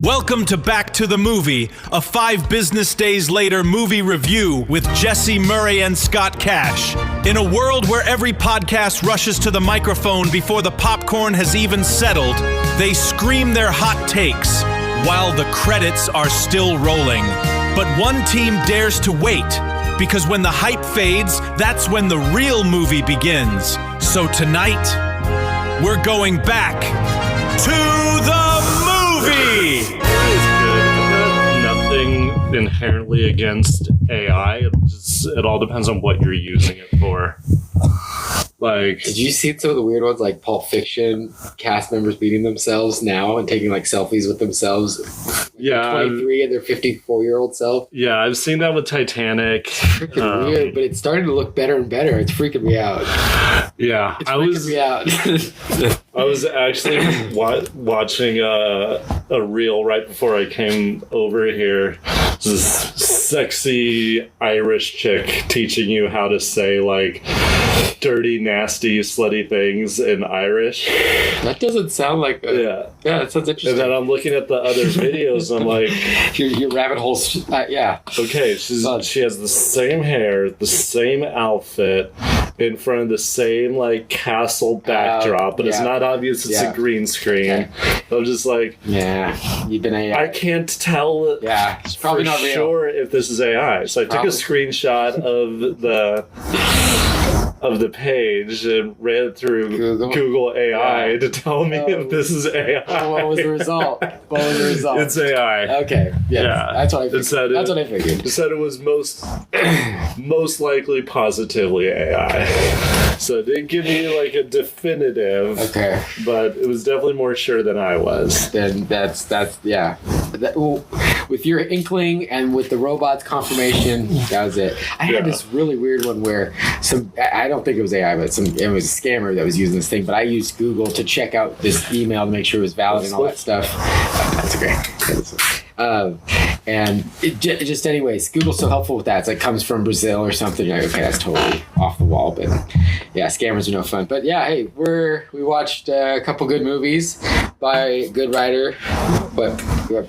Welcome to Back to the Movie, a 5 business days later movie review with Jesse Murray and Scott Cash. In a world where every podcast rushes to the microphone before the popcorn has even settled, they scream their hot takes while the credits are still rolling. But one team dares to wait, because when the hype fades, that's when the real movie begins. So tonight, we're going back to the movie! Nothing inherently against AI. It all depends on what you're using it for. Like, did you see some of the weird ones, like Pulp Fiction cast members beating themselves now and taking like selfies with themselves? Yeah, 23 and their 54-year-old self. Yeah, I've seen that with Titanic. Freaking weird, but it's starting to look better and better. It's freaking me out. Yeah, it's freaking me out. I was actually watching a reel right before I came over here. This sexy Irish chick teaching you how to say like dirty, nasty, slutty things in Irish. That doesn't sound like yeah, that sounds interesting. And then I'm looking at the other videos and I'm like, your rabbit holes. Yeah. Okay, she has the same hair, the same outfit, in front of the same like castle backdrop, but it's not obvious it's a green screen. Okay. I'm just like, you've been AI. I can't tell. Yeah, it's probably not real. Sure if this is AI. So I took a screenshot of the page and ran it through Google AI to tell me if this is AI. What was the result? It's AI. Okay. Yeah. That's what I figured. That's what I figured. It said it was most likely positively AI. So it didn't give me like a definitive. Okay. But it was definitely more sure than I was. Then that's with your inkling and with the robot's confirmation, that was it. I had this really weird one where I don't think it was AI, but it was a scammer that was using this thing, but I used Google to check out this email to make sure it was valid and all that stuff. That's okay. And it just anyways, Google's so helpful with that. It's like comes from Brazil or something. You're like, okay, that's totally off the wall. But yeah, scammers are no fun. But yeah, hey, we watched a couple good movies by a good writer, but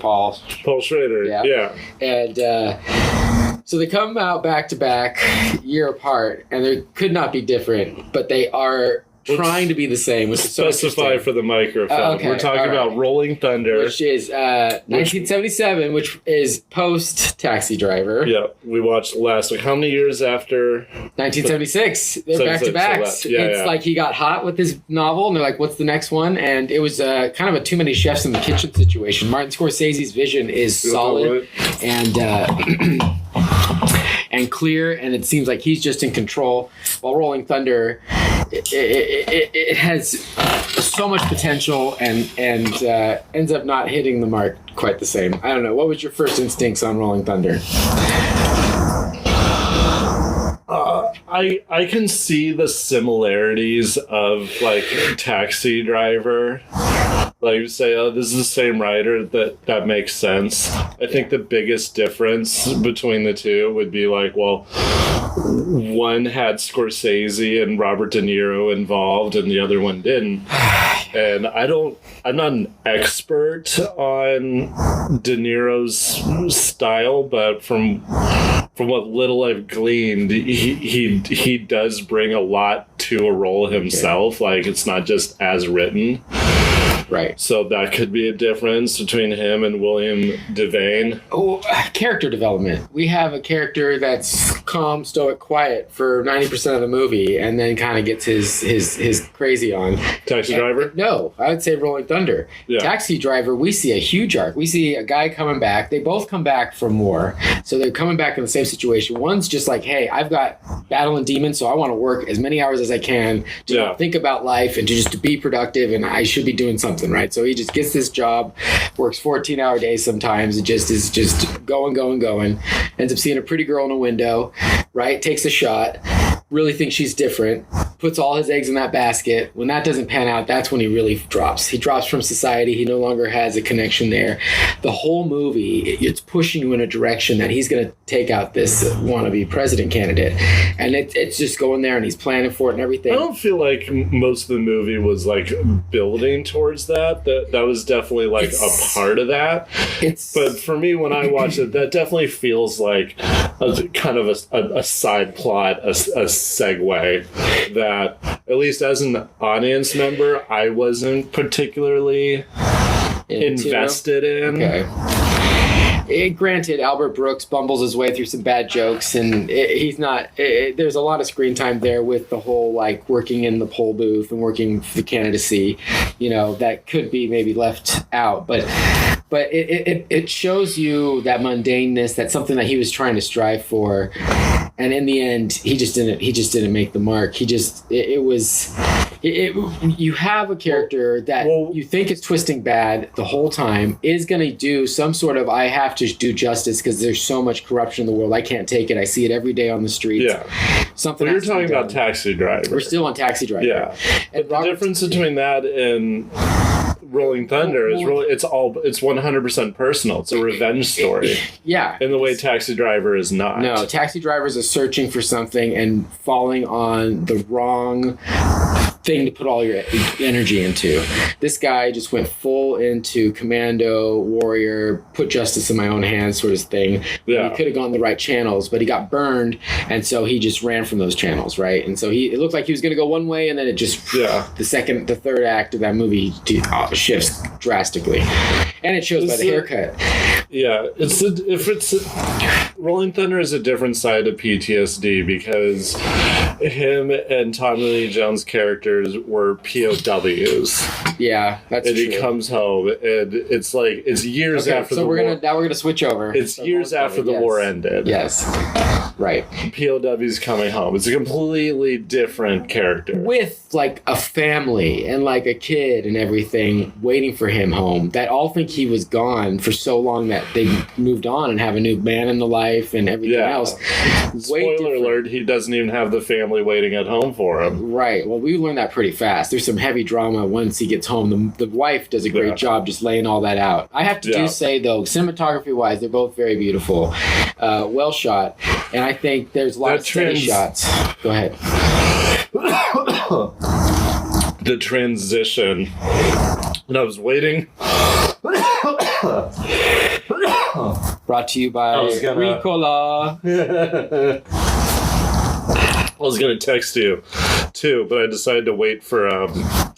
Paul Schrader. Yeah. And so they come out back to back, year apart, and they could not be different, but they are trying to be the same, which is so specify for the microphone. Okay, we're talking about Rolling Thunder, which is 1977, which is post Taxi Driver. Yeah, we watched last week. How many years after? 1976. They're back to back. It's like he got hot with his novel, and they're like, "What's the next one?" And it was kind of a too many chefs in the kitchen situation. Martin Scorsese's vision is solid and clear, and it seems like he's just in control. While Rolling Thunder, it has so much potential and ends up not hitting the mark quite the same. I don't know. What was your first instincts on Rolling Thunder? I can see the similarities of like Taxi Driver. Like you say, oh, this is the same writer, that makes sense. I think the biggest difference between the two would be like, well, one had Scorsese and Robert De Niro involved and the other one didn't. And I'm not an expert on De Niro's style, but from what little I've gleaned, he does bring a lot to a role himself. Like, it's not just as written. Right. So that could be a difference between him and William Devane. Oh, character development. We have a character that's calm, stoic, quiet for 90% of the movie, and then kind of gets his crazy on. Taxi Driver? No, I would say Rolling Thunder. Yeah. Taxi Driver, we see a huge arc. We see a guy coming back. They both come back from war, so they're coming back in the same situation. One's just like, hey, I've got battling demons, so I want to work as many hours as I can to not think about life and to be productive, and I should be doing something. Right, so he just gets this job, works 14-hour days sometimes, and is just going, ends up seeing a pretty girl in a window, right, takes a shot, really thinks she's different, puts all his eggs in that basket. When that doesn't pan out, that's when he really drops. He drops from society. He no longer has a connection there. The whole movie, it's pushing you in a direction that he's going to take out this wannabe president candidate. And it's just going there, and he's planning for it and everything. I don't feel like most of the movie was like building towards that. That was definitely like a part of that. But for me, when I watch it, that definitely feels like kind of a side plot, a segue that, at least as an audience member, I wasn't particularly invested in. Okay. Granted, Albert Brooks bumbles his way through some bad jokes, and he's not. There's a lot of screen time there with the whole like working in the poll booth and working for the candidacy, that could be maybe left out, but it shows you that mundaneness, that's something that he was trying to strive for, and in the end, he just didn't make the mark. You have a character that you think is twisting bad the whole time, is going to do some sort of, I have to do justice because there's so much corruption in the world. I can't take it. I see it every day on the streets. Yeah. Something. But you're talking about Taxi Driver. We're still on Taxi Driver. Yeah. And the difference between that and Rolling Thunder is it's 100% personal. It's a revenge story. Yeah. In the way Taxi Driver is not. No, Taxi Drivers is searching for something and falling on the wrong thing to put all your energy into. This guy just went full into commando, warrior, put justice in my own hands sort of thing. Yeah. He could have gone the right channels, but he got burned, and so he just ran from those channels, right? And so it looked like he was going to go one way, and then it just the third act of that movie shifts drastically, and it shows by the haircut. Yeah, Rolling Thunder is a different side of PTSD because him and Tommy Lee Jones' characters were POWs. Yeah, that's and true. He comes home, and it's like it's years after the war. Now we're gonna switch over. It's years after the war ended. Yes, right. POWs coming home. It's a completely different character with like a family and like a kid and everything waiting for him home. That all think he was gone for so long that they moved on and have a new man in the life and everything else. Spoiler alert: he doesn't even have the family waiting at home for him. Right. Well, we learned that pretty fast. There's some heavy drama once he gets home. The wife does a great job just laying all that out. I have to say though, cinematography wise, they're both very beautiful, well shot, and I think there's a lot of steady shots. Go ahead. The transition. And I was waiting. Brought to you by Ricola. I was gonna text you too, but I decided to wait for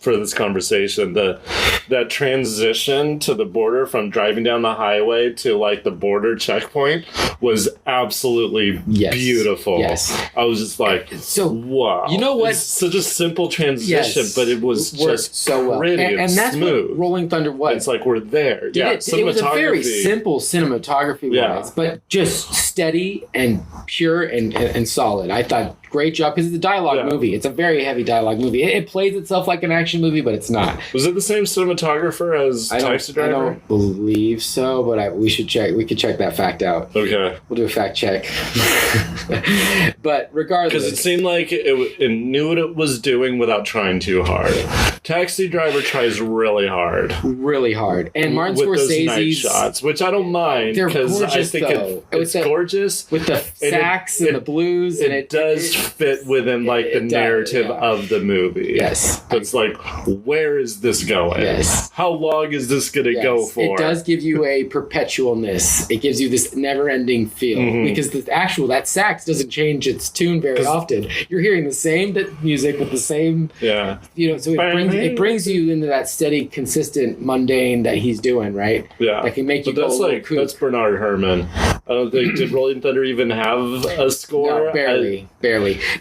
this conversation. That transition to the border from driving down the highway to like the border checkpoint was absolutely beautiful. Yes. I was just like, wow. You know what? It's such a simple transition, but it was just so well. Pretty and that's smooth. What Rolling Thunder was. It's like we're there. It was a very simple cinematography wise, but just steady and pure and solid. I thought great job because it's a dialogue movie. It's a very heavy dialogue movie. It plays itself like an action movie, but it's not. Was it the same cinematographer as Taxi Driver? I don't believe so, but we should check. We could check that fact out. Okay. We'll do a fact check. But regardless, because it seemed like it knew what it was doing without trying too hard. Taxi Driver tries really hard, and Martin with Scorsese's those night shots, which I don't mind because I think it's gorgeous with the sax and the blues, and it does fit within like the narrative of the movie. Yes, but it's like, where is this going? Yes, how long is this going to go for? It does give you a perpetualness. It gives you this never-ending feel because that sax doesn't change its tune very often. You're hearing the same music with the same, so it brings you into that steady, consistent, mundane that he's doing, right? Yeah, that can make you. But that's Bernard Herrmann. I don't think did Rolling Thunder even have a score? No, barely.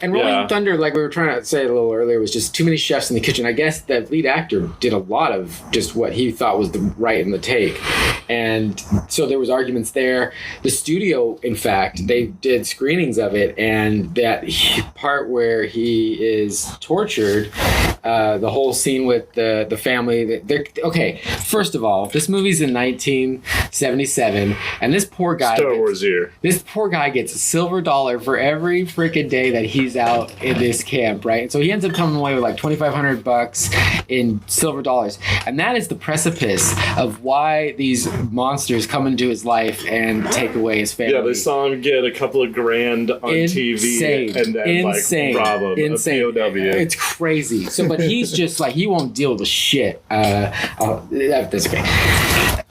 And Rolling Thunder, like we were trying to say a little earlier, was just too many chefs in the kitchen. I guess the lead actor did a lot of just what he thought was the right in the take, and so there was arguments there. The studio, in fact, they did screenings of it, and that part where he is tortured The whole scene with the family. Okay, first of all, this movie's in 1977, and this poor guy. Star Wars year. This poor guy gets a silver dollar for every freaking day that he's out in this camp, right? And so he ends up coming away with like $2,500 in silver dollars, and that is the precipice of why these monsters come into his life and take away his family. Yeah, they saw him get a couple of grand on TV, and then like rob him, a POW. It's crazy. So, but he's just like, he won't deal with shit. That's okay.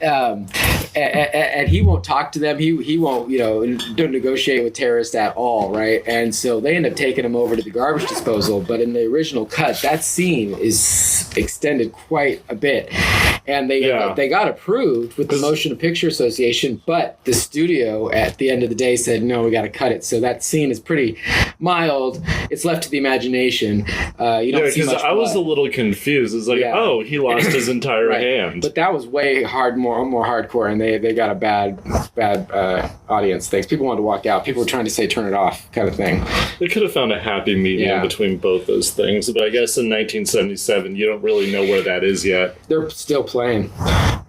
And he won't talk to them. He won't, don't negotiate with terrorists at all, right? And so they end up taking him over to the garbage disposal. But in the original cut, that scene is extended quite a bit. And they got approved with the Motion Picture Association, but the studio at the end of the day said, no, we got to cut it. So that scene is pretty mild. It's left to the imagination. You don't see much blood. I was a little confused. It's like, oh, he lost his entire hand. But that was way more hardcore, and they got a bad audience. Things people wanted to walk out. People were trying to say turn it off, kind of thing. They could have found a happy medium between both those things, but I guess in 1977, you don't really know where that is yet. They're still playing,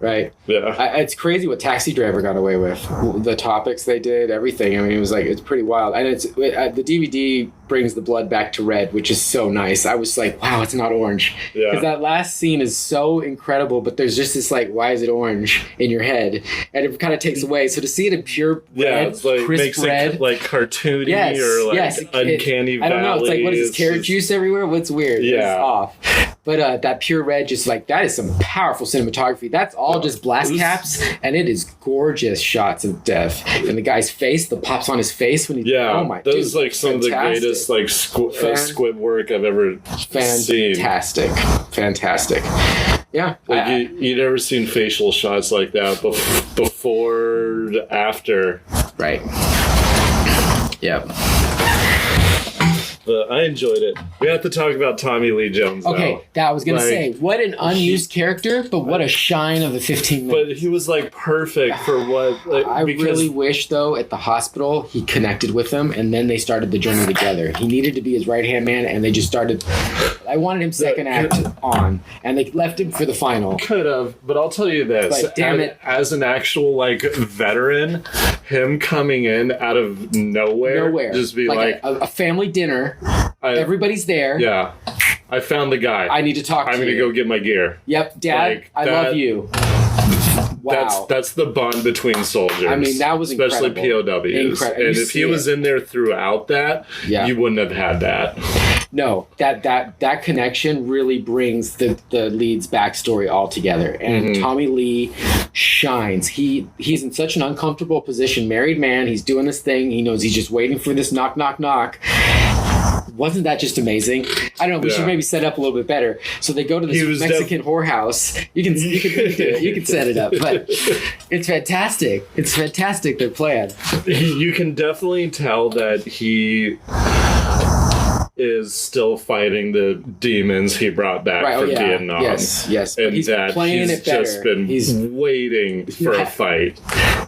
right? Yeah. It's crazy what Taxi Driver got away with. The topics they did, everything. I mean, it's pretty wild. And it's the DVD brings the blood back to red, which is so nice. I was like, wow, it's not orange. Because that last scene is so incredible, but there's just this like, why is it orange in your head? And it kind of takes away. So to see it in pure red, it's like, crisp makes red. It like cartoony or like uncanny valley. I don't know. It's like, what is this, carrot juice everywhere? What's weird? Yeah. It's off. But that pure red, just like, that is some powerful cinematography. That's all just blast caps, and it is gorgeous shots of death. And the guy's face, the pops on his face when he, oh my, that is like some of the greatest like squib work I've ever seen. Fantastic. Yeah. Like you never seen facial shots like that before, after. Right. Yep. But I enjoyed it. We have to talk about Tommy Lee Jones, okay, that I was going to say. What an unused character, but what a shine of the 15 minutes. But he was, like, perfect for what... Like, I really wish, though, at the hospital, he connected with them, and then they started the journey together. He needed to be his right-hand man, and they just started... I wanted him second act on, and they left him for the final. Could have, but I'll tell you this. But damn it. As an actual, like, veteran, him coming in out of nowhere. Just be like a family dinner. Everybody's there. Yeah. I found the guy. I need to talk to you. I'm going to go get my gear. Yep. Dad, I love you. Wow. That's the bond between soldiers. I mean, that was especially incredible. POWs. And if he was in there throughout that, you wouldn't have had that. No, that connection really brings the lead's backstory all together. And Tommy Lee shines. He's in such an uncomfortable position. Married man. He's doing this thing. He knows he's just waiting for this knock, knock, knock. Wasn't that just amazing? I don't know. We should maybe set it up a little bit better. So they go to this Mexican whorehouse. You can set it up, but it's fantastic. It's fantastic. Their plan. You can definitely tell that he is still fighting the demons he brought back from Vietnam. Yes. And he's that playing it better. Just been waiting for a fight.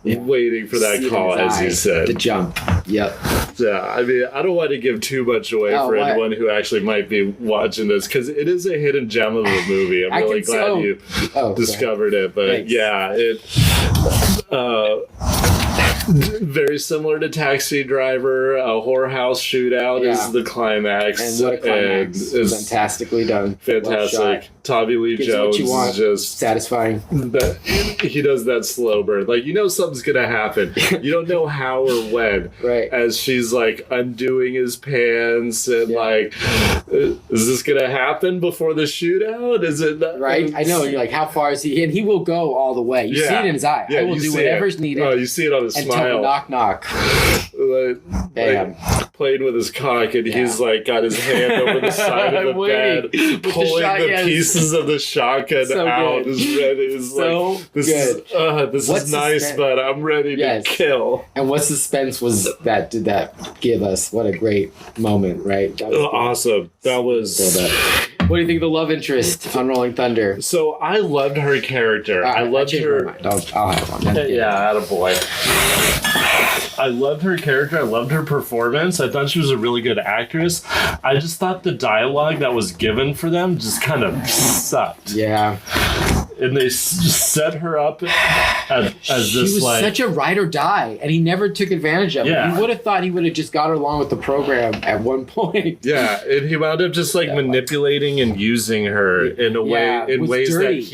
Waiting for that call, as you said. The jump. Yep. Yeah, I mean, I don't want to give too much away for anyone who actually might be watching this, because it is a hidden gem of a movie. I'm really glad you discovered it. But very similar to Taxi Driver, a whorehouse shootout is the climax. And what a climax. It's fantastically done. Fantastic. Tommy Lee Jones is just satisfying. He does that slow burn. Like, you know something's going to happen. You don't know how or when. Right. As she's like undoing his pants and like, is this going to happen before the shootout? Is it not? Right. I know. You're like, how far is he? And he will go all the way. You see it in his eye. I will do whatever's needed. Oh, you see it on his smile. Knock, knock. Playing with his cock, and he's like got his hand over the side of the bed, pulling the pieces of the shotgun out. This is nice, but I'm ready to kill. And what suspense did that give us? What a great moment, right? That was awesome. That was What do you think of the love interest on Rolling Thunder? So I loved her character. I loved her. I'll have one. Yeah, attaboy. I loved her character. I loved her performance. I thought she was a really good actress. I just thought the dialogue that was given for them just kind of sucked. Yeah. And they set her up as this, she was like, such a ride or die, and he never took advantage of it. Yeah. You would have thought he would have just got her along with the program at one point. Yeah, and he wound up just like manipulating and using her in a way, in ways dirty. that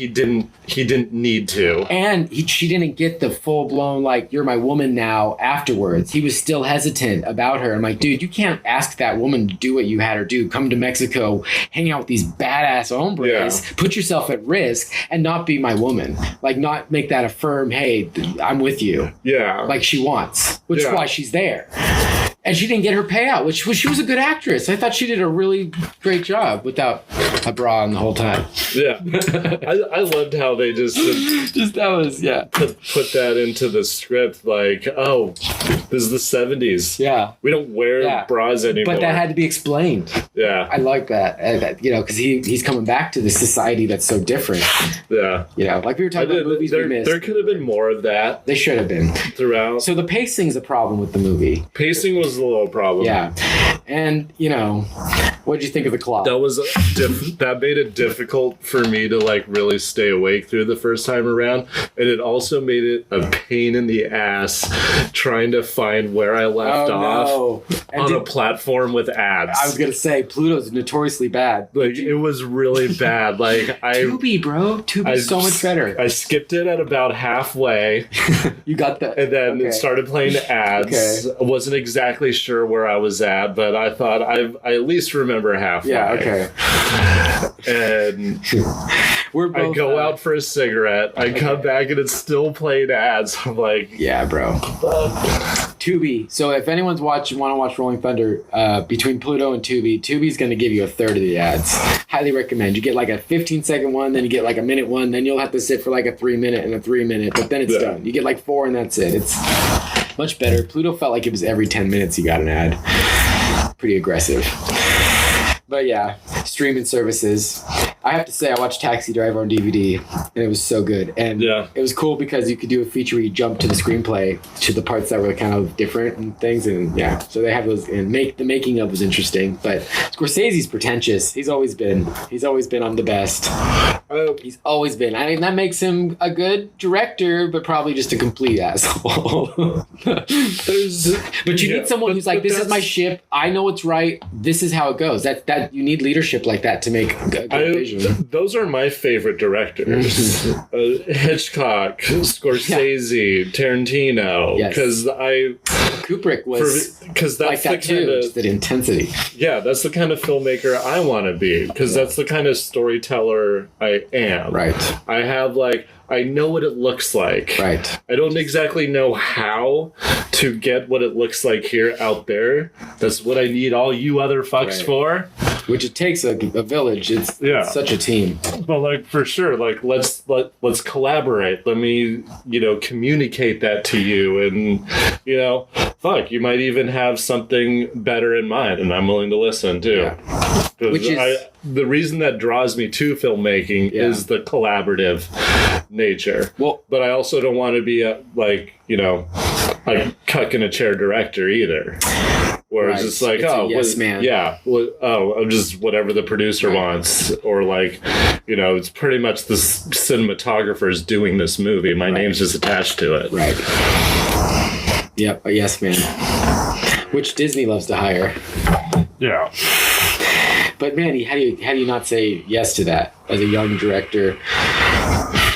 he didn't need to. And she didn't get the full blown like you're my woman now afterwards. He was still hesitant about her. I'm like, dude, you can't ask that woman to do what you had her do. Come to Mexico, hang out with these badass hombres, put yourself at risk, and not be my woman. Like, not make that a firm, hey, I'm with you. Yeah. Like she wants, which is why she's there. And she didn't get her payout, which was, she was a good actress. I thought she did a really great job without a bra on the whole time. Yeah. I loved how they just that was, put that into the script. Like, oh, this is the 70s. Yeah. We don't wear bras anymore. But that had to be explained. Yeah. I like that. You know, because he's coming back to the society that's so different. Yeah. You know, like we were talking about movies we missed. There could have been more of that. They should have been. Throughout. So the pacing's a problem with the movie. Pacing was a little problem. Yeah. And, you know, what did you think of the clock? That was that made it difficult for me to like really stay awake through the first time around, and it also made it a pain in the ass trying to find where I left off on a platform with ads. I was gonna say Pluto's notoriously bad. Like it was really bad. Like Tubi, bro. Tubi's so much better. I skipped it at about halfway. You got that, and then it started playing ads. I wasn't exactly sure where I was at, but I thought I at least remember halfway. Yeah. Okay. And I go out for a cigarette. I come back and it's still playing ads. I'm like, yeah, bro. Tubi. So if anyone's want to watch Rolling Thunder, between Pluto and Tubi's going to give you a third of the ads. Highly recommend. You get like a 15-second one, then you get like a minute one, then you'll have to sit for like a 3-minute and a 3-minute, but then it's done. You get like 4 and that's it. It's much better. Pluto felt like it was every 10 minutes you got an ad. Pretty aggressive. But yeah, streaming services. I have to say, I watched Taxi Driver on DVD, and it was so good. And it was cool because you could do a feature where you jump to the screenplay, to the parts that were kind of different and things. And yeah, so they have those. And the making of was interesting. But Scorsese's pretentious. He's always been. I'm the best. He's always been. I mean, that makes him a good director, but probably just a complete asshole. But you need someone who's like, this is my ship. I know what's right. This is how it goes. That you need leadership like that to make a good vision. Those are my favorite directors. Hitchcock, Scorsese, Tarantino. Because Kubrick was that's like that too. Just that intensity. Yeah, that's the kind of filmmaker I want to be, because that's the kind of storyteller I am. Right. I have I know what it looks like. Right. I don't exactly know how to get what it looks like here out there. That's what I need all you other fucks for. Which it takes a village. It's such a team. But for sure, let's collaborate. Let me, communicate that to you, and you might even have something better in mind, and I'm willing to listen too. Yeah. Which is the reason that draws me to filmmaking is the collaborative nature. Well, but I also don't want to be a cuck in a chair director either. Where it's just like, yes, man. Yeah. I'm just whatever the producer wants. Or it's pretty much the cinematographer's doing this movie. My name's just attached to it. Right. Yep. A yes, man. Which Disney loves to hire. Yeah. But man, how do you not say yes to that as a young director?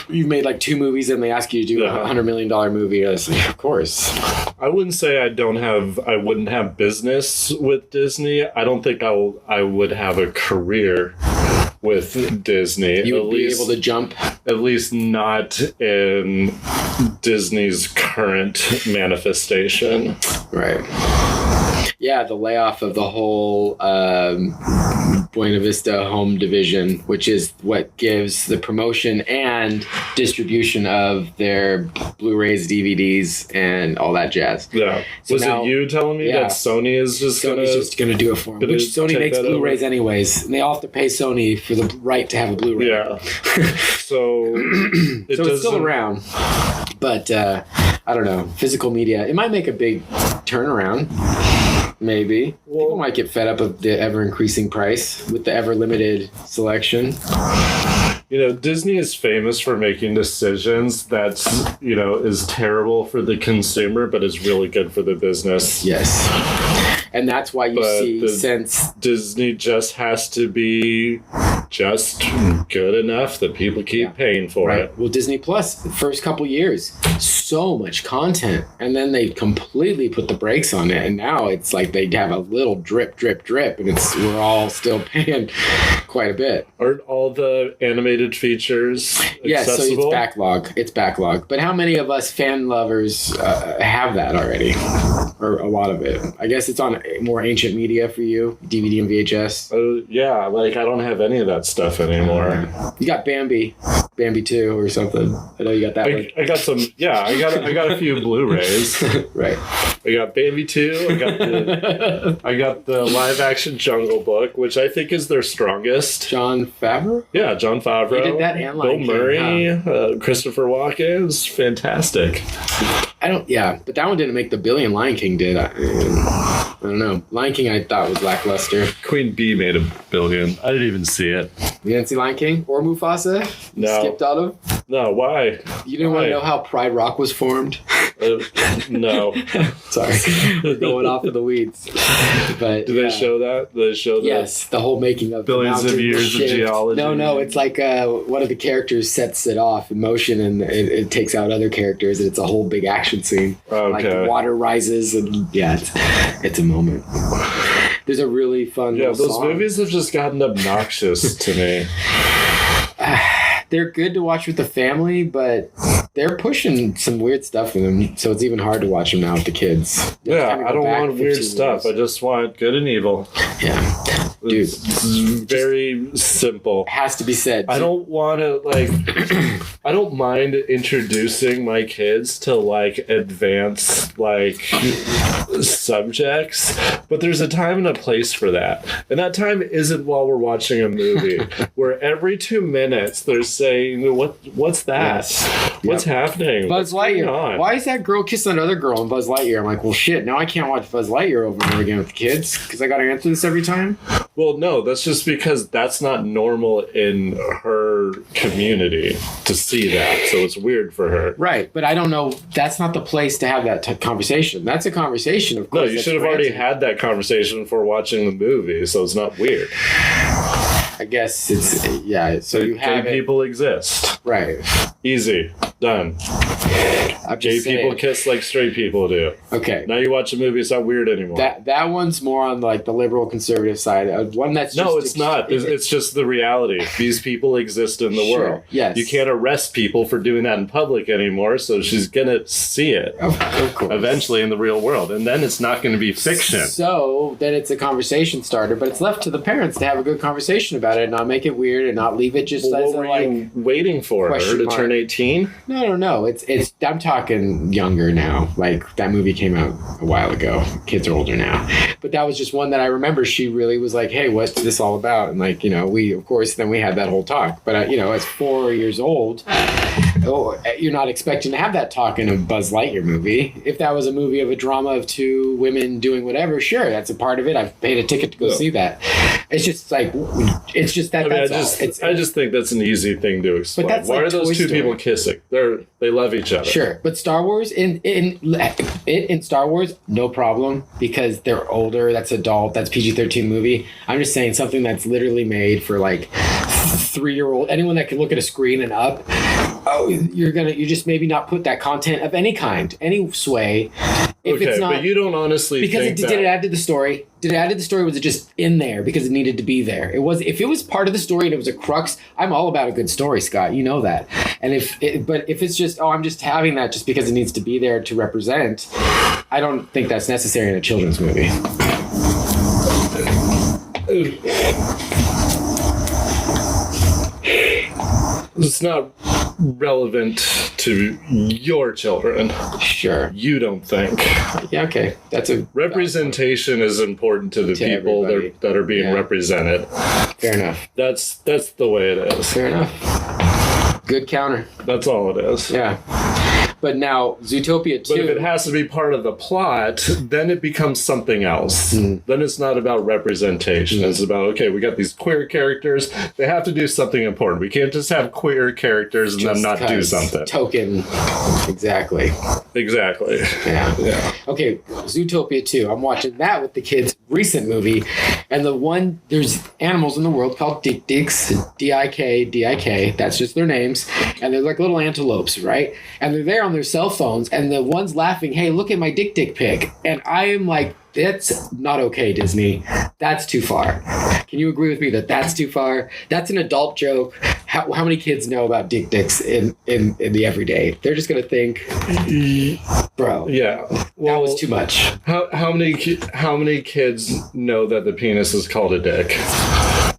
You've made 2 movies and they ask you to do a $100 million movie. Of course. I wouldn't say I wouldn't have business with Disney. I don't think I would have a career with Disney. You would be able to jump? At least not in Disney's current manifestation. Right. Yeah, the layoff of the whole Buena Vista home division, which is what gives the promotion and distribution of their Blu-rays, DVDs, and all that jazz. Yeah. So Was now, it you telling me that Sony is just going to do it for them? Which Sony makes Blu-rays anyways, and they all have to pay Sony for the right to have a Blu-ray. Yeah. So it's still around, but I don't know. Physical media, it might make a big turnaround. Maybe. People might get fed up of the ever-increasing price with the ever-limited selection. You know, Disney is famous for making decisions that's, you know, is terrible for the consumer, but is really good for the business. Yes. And that's why you see since Disney just has to be just good enough that people keep paying for it. Well, Disney Plus, the first couple years, so much content, and then they completely put the brakes on it, and now it's like they have a little drip, and we're all still paying quite a bit. Aren't all the animated features accessible? Yeah, so it's backlog. But how many of us fan lovers have that already? Or a lot of it. I guess it's on more ancient media for you, DVD and VHS. Yeah, like I don't have any of that stuff anymore. You got Bambi 2 or something. I know you got that one. I got some. Yeah, I got a few Blu-rays. Right. I got Bambi 2. I got the live action Jungle Book, which I think is their strongest. Jon Favreau? Yeah, Jon Favreau. He did that and Lion Bill Murray, King, Christopher Walken. It's fantastic. But that one didn't make the billion Lion King did. I don't know. Lion King I thought was lackluster. Queen Bee made $1 billion. I didn't even see it. You didn't see Lion King or Mufasa? You No. skipped out of? No, why? You didn't want to know how Pride Rock was formed? No. Sorry. Going off of the weeds. But Do they show that? Do they show that? Yes, the whole making of Billions the of mountain years of shaped. geology. No, it's like one of the characters sets it off in motion, and it takes out other characters, and it's a whole big action scene. Okay. Like the water rises, and it's a moment. There's a really fun Yeah, those song. movies have just gotten obnoxious to me. They're good to watch with the family, but they're pushing some weird stuff in them, so it's even hard to watch them now with the kids. Yeah, I don't want weird stuff. I just want good and evil. Yeah. Dude. It's very simple. Has to be said. I don't want to, I don't mind introducing my kids to, advanced, subjects, but there's a time and a place for that. And that time isn't while we're watching a movie, where every 2 minutes they're saying, what's that? Yes. What's happening? Buzz Lightyear. Why is that girl kissing another girl in Buzz Lightyear? I'm like, well, shit, now I can't watch Buzz Lightyear over and over again with the kids because I got to answer this every time? Well, no, that's just because that's not normal in her community to see that. So it's weird for her. Right, but I don't know. That's not the place to have that conversation. That's a conversation, of course. No, you should have already had that conversation before watching the movie, so it's not weird. I guess it's, yeah, so you have Gay people exist. Right. Easy. Done. Gay people kiss like straight people do. Okay. Now you watch a movie, it's not weird anymore. That one's more on the liberal conservative side. One that's no, it's not. It's just the reality. These people exist in the world. Yes. You can't arrest people for doing that in public anymore, so she's gonna see it of course. Eventually in the real world, and then it's not going to be fiction. So then it's a conversation starter, but it's left to the parents to have a good conversation about it and not make it weird and not leave it just as what were you waiting for her to turn 18? No. It's I'm talking younger now. That movie came out a while ago. Kids are older now. But that was just one that I remember she really was like, hey, what's this all about? And we, of course, then we had that whole talk. But, as 4 years old, you're not expecting to have that talk in a Buzz Lightyear movie. If that was a movie of a drama of two women doing whatever, sure, that's a part of it. I've paid a ticket to go see that. It's just that. I just think that's an easy thing to explain. Why are those two people kissing? They love each other. Sure, but Star Wars in Star Wars, no problem because they're older. That's adult. That's PG-13 movie. I'm just saying something that's literally made for 3-year-old. Anyone that can look at a screen and up. Oh, you just maybe not put that content of any kind, any sway If okay, it's not, but you don't honestly because think did it add to the story? Did it add to the story? Was it just in there because it needed to be there? It was. If it was part of the story and it was a crux, I'm all about a good story, Scott. You know that. And if it's just, I'm just having that just because it needs to be there to represent, I don't think that's necessary in a children's movie. It's not relevant to your children. Sure. You don't think. Yeah, okay. That's a representation is important to the people that are being represented. Fair enough. That's the way it is. Fair enough. Good counter. That's all it is. Yeah. But now, Zootopia 2... But if it has to be part of the plot, then it becomes something else. Then it's not about representation. It's about, okay, we got these queer characters. They have to do something important. We can't just have queer characters and then not do something. Token. Exactly. Exactly. Yeah. Okay, Zootopia 2. I'm watching that with the kids. Recent movie. And there's animals in the world called dik-diks. D-I-K. That's just their names. And they're like little antelopes, right? And they're there on their cell phones, and the one's laughing, hey, look at my dick pic. And I am like, that's not okay, Disney. That's too far. Can you agree with me that that's too far? That's an adult joke. How many kids know about dick-diks in the everyday? They're just gonna think, bro. Yeah. Well, that was too much. How many kids know that the penis is called a dick?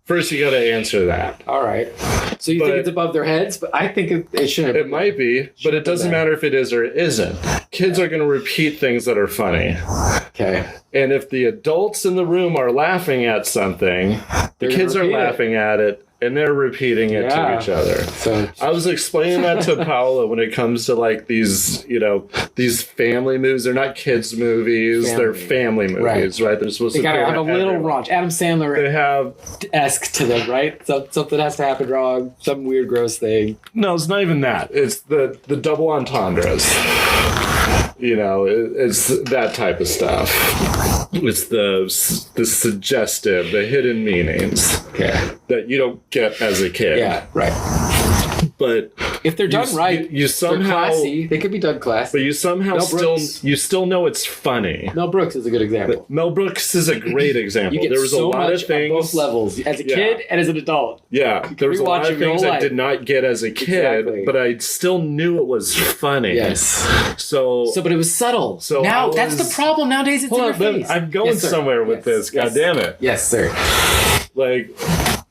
First, you got to answer that. All right. So you think it's above their heads? But I think it shouldn't. It might be, but it doesn't matter if it is or it isn't. Kids are going to repeat things that are funny. Okay. And if the adults in the room are laughing at something, the kids are laughing at it. And they're repeating it to each other. So I was explaining that to Paola when it comes to like these, these family movies. They're not kids movies. They're family movies, right? They're supposed to gotta have a little raunch. Adam Sandler they have esque to them, right? So something has to happen wrong. Some weird, gross thing. No, it's not even that. It's the double entendres. It's that type of stuff. It's the suggestive, the hidden meanings that you don't get as a kid. Yeah, right. But if they're done right, you somehow they're classy. They could be done classy. But you somehow still know it's funny. Mel Brooks is a good example. But Mel Brooks is a great example. There was so a lot of things on both levels, as a kid and as an adult. Yeah, there was a lot of things I did not get as a kid, but I still knew it was funny. Yes. So but it was subtle. So now that's the problem. Nowadays it's in your face. I'm going somewhere with this. God damn it. Yes, sir.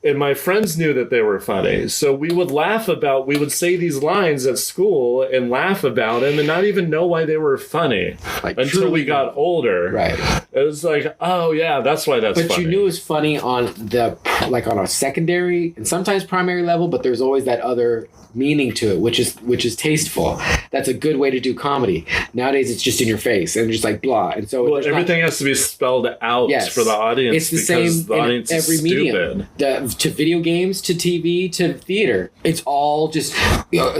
And my friends knew that they were funny. So we would say these lines at school and laugh about them and not even know why they were funny until we got older. Right. It was like, oh yeah, that's why that's funny. But you knew it was funny on on a secondary and sometimes primary level, but there's always that other meaning to it, which is tasteful. That's a good way to do comedy. Nowadays it's just in your face and just like blah. And so everything has to be spelled out for the audience. It's the same the audience in every medium. To video games, to TV, to theater. It's all just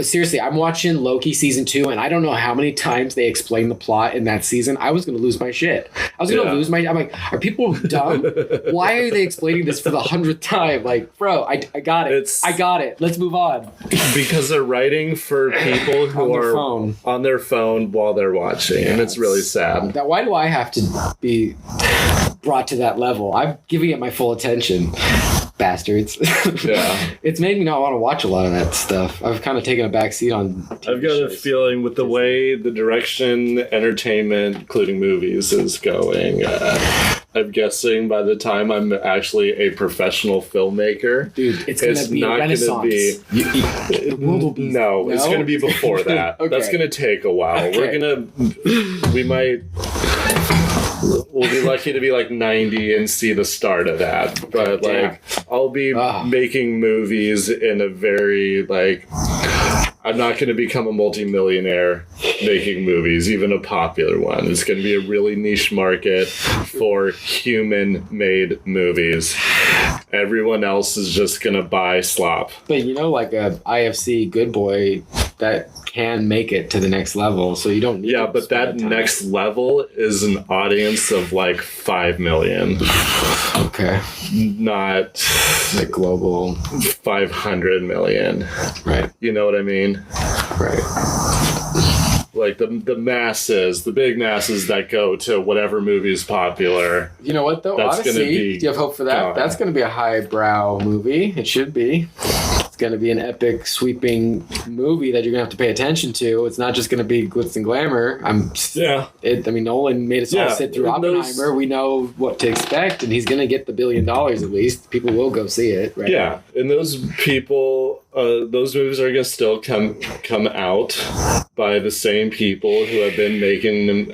seriously, I'm watching Loki season 2 and I don't know how many times they explain the plot in that season. I was gonna lose my shit. I'm like, are people dumb? Why are they explaining this for the 100th time? Like, bro, I got it. I got it. Let's move on. Because they're writing for people who are on their phone while they're watching, and it's really sad. Why do I have to be brought to that level? I'm giving it my full attention. Bastards. Yeah. It's made me not want to watch a lot of that stuff. I've kind of taken a back seat on TV I've got shows. a feeling with the way the direction, entertainment, including movies, is going, I'm guessing by the time I'm actually a professional filmmaker, dude, it's going to be a renaissance. The world will be, no, it's going to be before that. Okay. That's going to take a while. Okay. We'll be lucky to be like 90 and see the start of that. But I'll be making movies in a very I'm not going to become a multimillionaire making movies, even a popular one. It's going to be a really niche market for human-made movies. Everyone else is just going to buy slop. But like a IFC good boy that can make it to the next level, so you don't need to but that next level is an audience of 5 million. Okay. Not the global 500 million. Right. You know what I mean? Right. like the masses, the big masses that go to whatever movie is popular. You know what though? That's Odyssey, gonna be do you have hope for that? gone. That's going to be a highbrow movie. It should be. It's going to be an epic, sweeping movie that you're going to have to pay attention to. It's not just going to be glitz and glamour. I mean, Nolan made us all sit through Oppenheimer. We know what to expect, and he's going to get the $1 billion at least. People will go see it, right? Yeah, and those people, those movies are going to still come out by the same people who have been making them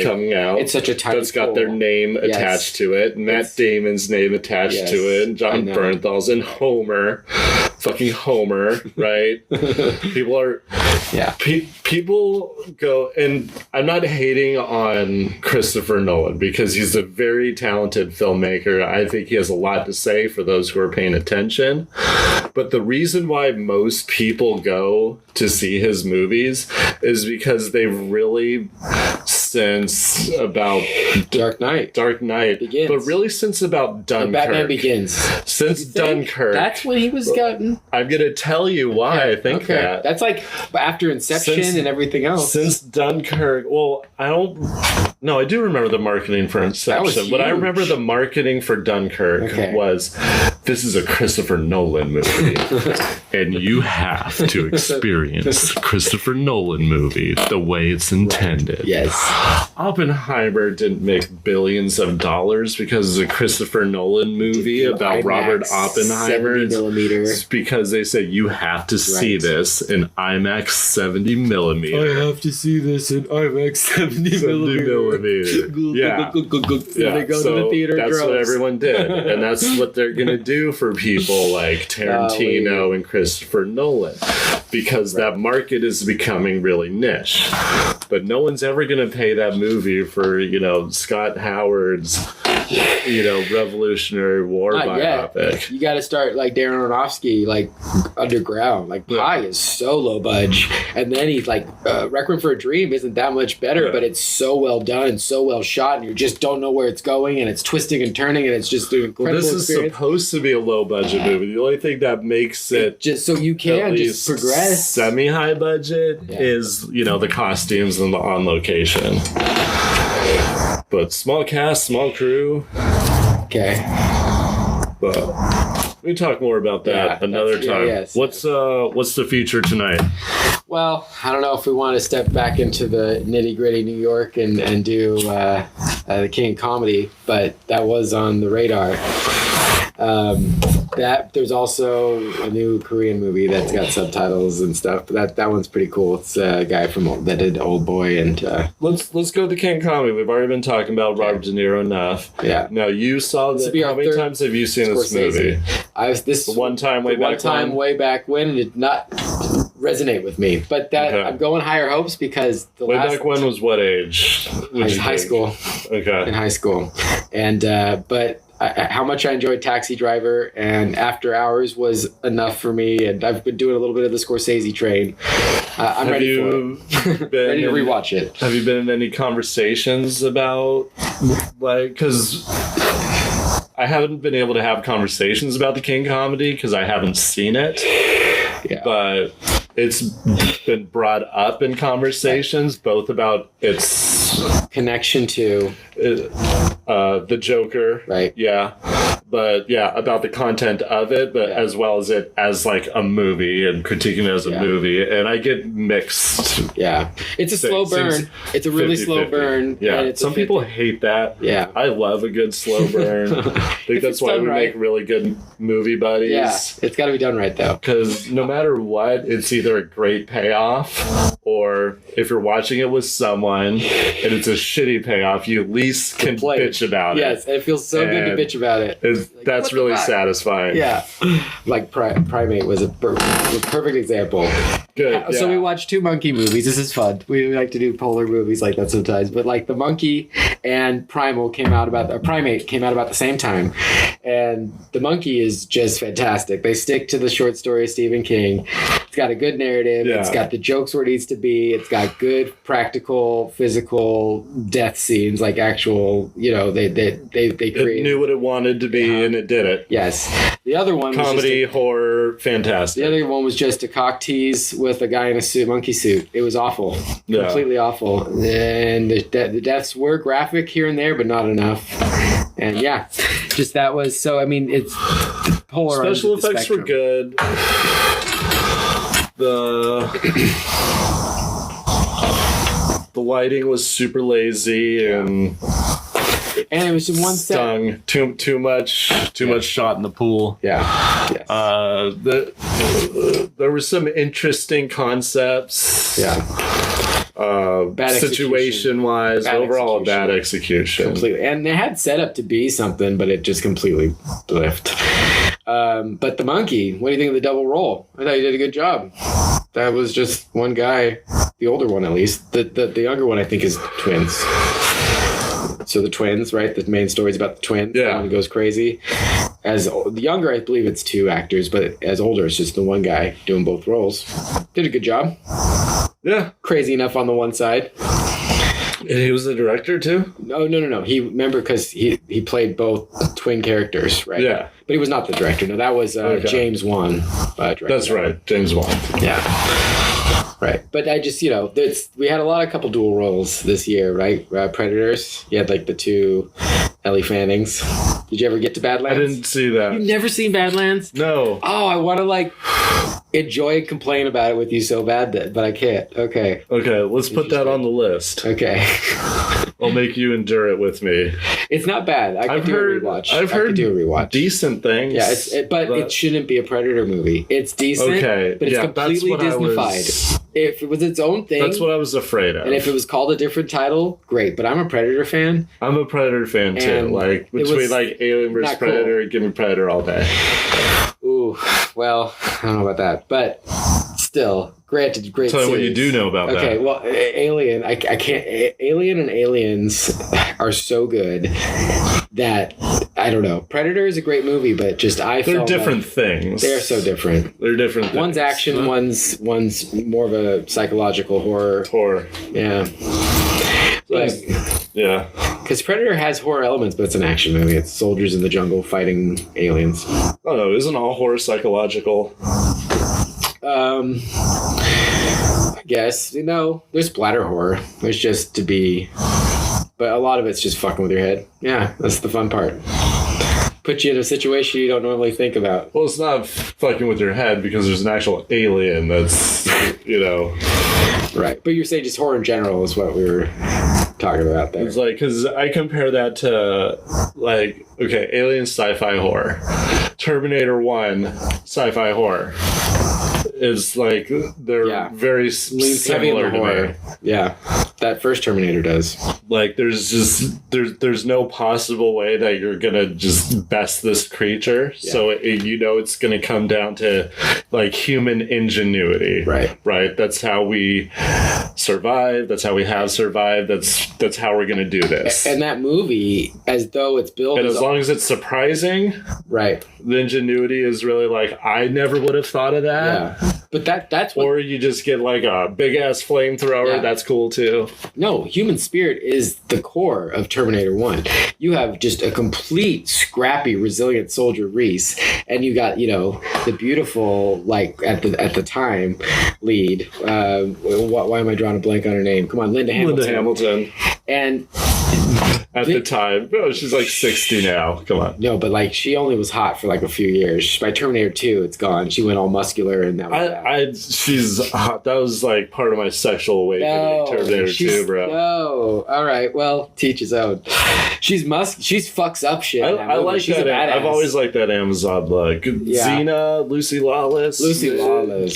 coming out. It's such a tight that's got their name attached to it. Matt Damon's name attached to it. And John Bernthal's and Homer. Fucking Homer, right? People are... Yeah. People go... And I'm not hating on Christopher Nolan because he's a very talented filmmaker. I think he has a lot to say for those who are paying attention. But the reason why most people go to see his movies is because they've really, since about Dark Knight Begins. But really since about Dunkirk. Batman Begins. Since Dunkirk. That's when he was gotten. I'm going to tell you why I think that. That's like after Inception and everything else. Since Dunkirk, well, I do remember the marketing for Inception, but I remember the marketing for Dunkirk was, this is a Christopher Nolan movie, and you have to experience a Christopher Nolan movie the way it's intended. Yes. Oppenheimer didn't make billions of dollars because it's a Christopher Nolan movie about IMAX, Robert Oppenheimer. It's because they said you have to see this in IMAX 70 millimeter. I have to see this in IMAX 70 millimeter. Yeah. They go to the theater. That's what everyone did. And that's what they're going to do for people like Tarantino and Christopher Nolan. Because that market is becoming really niche. But no one's ever going to pay that movie for, Scott Howard's, Revolutionary War biopic. You got to start like Darren Aronofsky, like underground. Like Pi is so low budge. And then he's like, Requiem for a Dream isn't that much better, but it's so well done and so well shot, and you just don't know where it's going, and it's twisting and turning, and it's just an incredible experience. This is supposed to be a low budget movie. The only thing that makes it just so you can just progress semi-high budget is, the costumes and the on location. But small cast, small crew. Okay. But we can talk more about that another time. What's the feature tonight? Well, I don't know if we want to step back into the nitty-gritty New York and do the King of Comedy, but that was on the radar. There's also a new Korean movie that's got subtitles and stuff, but that one's pretty cool. It's a guy that did Old Boy and let's go to King of Comedy. We've already been talking about Robert De Niro enough. Yeah. Now you saw that. How many times have you seen this movie? One time way back when, it did not resonate with me, but I'm going higher hopes because back when was what age? High school. Okay. In high school, and but. How much I enjoyed Taxi Driver and After Hours was enough for me, and I've been doing a little bit of the Scorsese train. I'm ready for it. Ready to rewatch it. Have you been in any conversations about, because I haven't been able to have conversations about the King Comedy because I haven't seen it, but it's been brought up in conversations, both about its connection to the Joker, right? Yeah, but about the content of it, but as well as it as like a movie and critiquing it as a movie, and I get mixed. Yeah, it's a slow burn. It's a really 50-50. Slow burn. Yeah, and some people hate that. Yeah, I love a good slow burn. I think that's why we make really good movie buddies. Yeah, it's got to be done right though. Because no matter what, it's either a great payoff, or if you're watching it with someone and it's a shitty payoff, you at least can bitch about it. Yes, it feels so good to bitch about it. That's really satisfying. Yeah, like Primate was a perfect example. Good. So we watched 2 monkey movies. This is fun. We like to do polar movies like that sometimes. But like the Monkey and Primate came out about the same time, and And The Monkey is just fantastic. They stick to the short story of Stephen King. It's got a good narrative. Yeah. It's got the jokes where it needs to be. It's got good practical, physical death scenes, like actual, they created. It knew what it wanted to be, and it did it. Yes. The other one was Comedy, horror, fantastic. the other one was just a cock tease with a guy in a monkey suit. It was awful. Yeah. Completely awful. And the deaths were graphic here and there, but not enough. And yeah, just that was so. I mean, it's polar. Special effects were good. The lighting was super lazy and it was in one set. stung. Too much shot in the pool. Yeah. Yes. There were some interesting concepts. Yeah. Bad situation wise, overall a bad execution. Completely. And they had set up to be something, but it just completely bliffed. But The Monkey, what do you think of the double role? I thought you did a good job. That was just one guy, the older one at least. The younger one I think is twins. So the twins, right? The main story is about the twins. Yeah. The one goes crazy. As the younger, I believe it's two actors, but as older, it's just the one guy doing both roles. Did a good job. Yeah. Crazy enough on the one side. And he was the director too? No. Remember, because he played both twin characters, right? Yeah. But he was not the director. No, that was James Wan. That's right. James Wan. Yeah. Right. But I just, we had a couple dual roles this year, right? Predators. You had like the two Ellie Fannings. Did you ever get to Badlands? I didn't see that. You've never seen Badlands? No. Oh, I want to enjoy and complain about it with you so bad but I can't. Okay. Okay, let's put that on the list. Okay. I'll make you endure it with me. It's not bad. I could do a rewatch. I've heard do a rewatch. Decent things. Yeah, but it shouldn't be a Predator movie. It's decent, okay, but it's completely Disneyfied. If it was its own thing, that's what I was afraid of. And if it was called a different title, great. But I'm a Predator fan. I'm a Predator fan too. Like between Alien vs Predator, give me Predator all day. Ooh, well, I don't know about that, but still, great Tell me what you do know about that. Okay, well, Alien, I can't. Alien and Aliens are so good that I don't know. Predator is a great movie, but they're different things. They're so different. They're different things. One's action, one's more of a psychological horror. Yeah. Yeah. Because Predator has horror elements, but it's an action movie. It's soldiers in the jungle fighting aliens. Oh no, isn't all horror psychological? I guess. There's splatter horror. There's just to be... But a lot of it's just fucking with your head. Yeah, that's the fun part. Put you in a situation you don't normally think about. Well, it's not fucking with your head because there's an actual alien that's, Right. But you're saying just horror in general is what we were talking about there. It's because I compare that to, Alien sci-fi horror. Terminator 1 sci-fi horror. Is they're very similar to me. Yeah, that first Terminator does. There's no possible way that you're gonna just best this creature. Yeah. So it's gonna come down to human ingenuity. Right. That's how we survive. That's how we have survived. That's how we're gonna do this. And that movie, as though it's built, and as long as it's surprising, right? The ingenuity is really I never would have thought of that. Yeah. But that's what... Or you just get a big ass flamethrower. Yeah. That's cool too. No, human spirit is the core of Terminator 1. You have just a complete scrappy, resilient soldier Reese, and you got the beautiful at the time lead. Why am I drawing a blank on her name? Come on, Linda Hamilton. And at the time, she's 60 now. Come on. No, but she only was hot for a few years. By Terminator 2, it's gone. She went all muscular, and that was she's hot. That was part of my sexual awakening. Terminator 2, bro. No, all right. Well, teach his own. She's fucks up shit. I like she's that. A badass. I've always liked that Amazon look. Yeah. Xena, Lucy Lawless,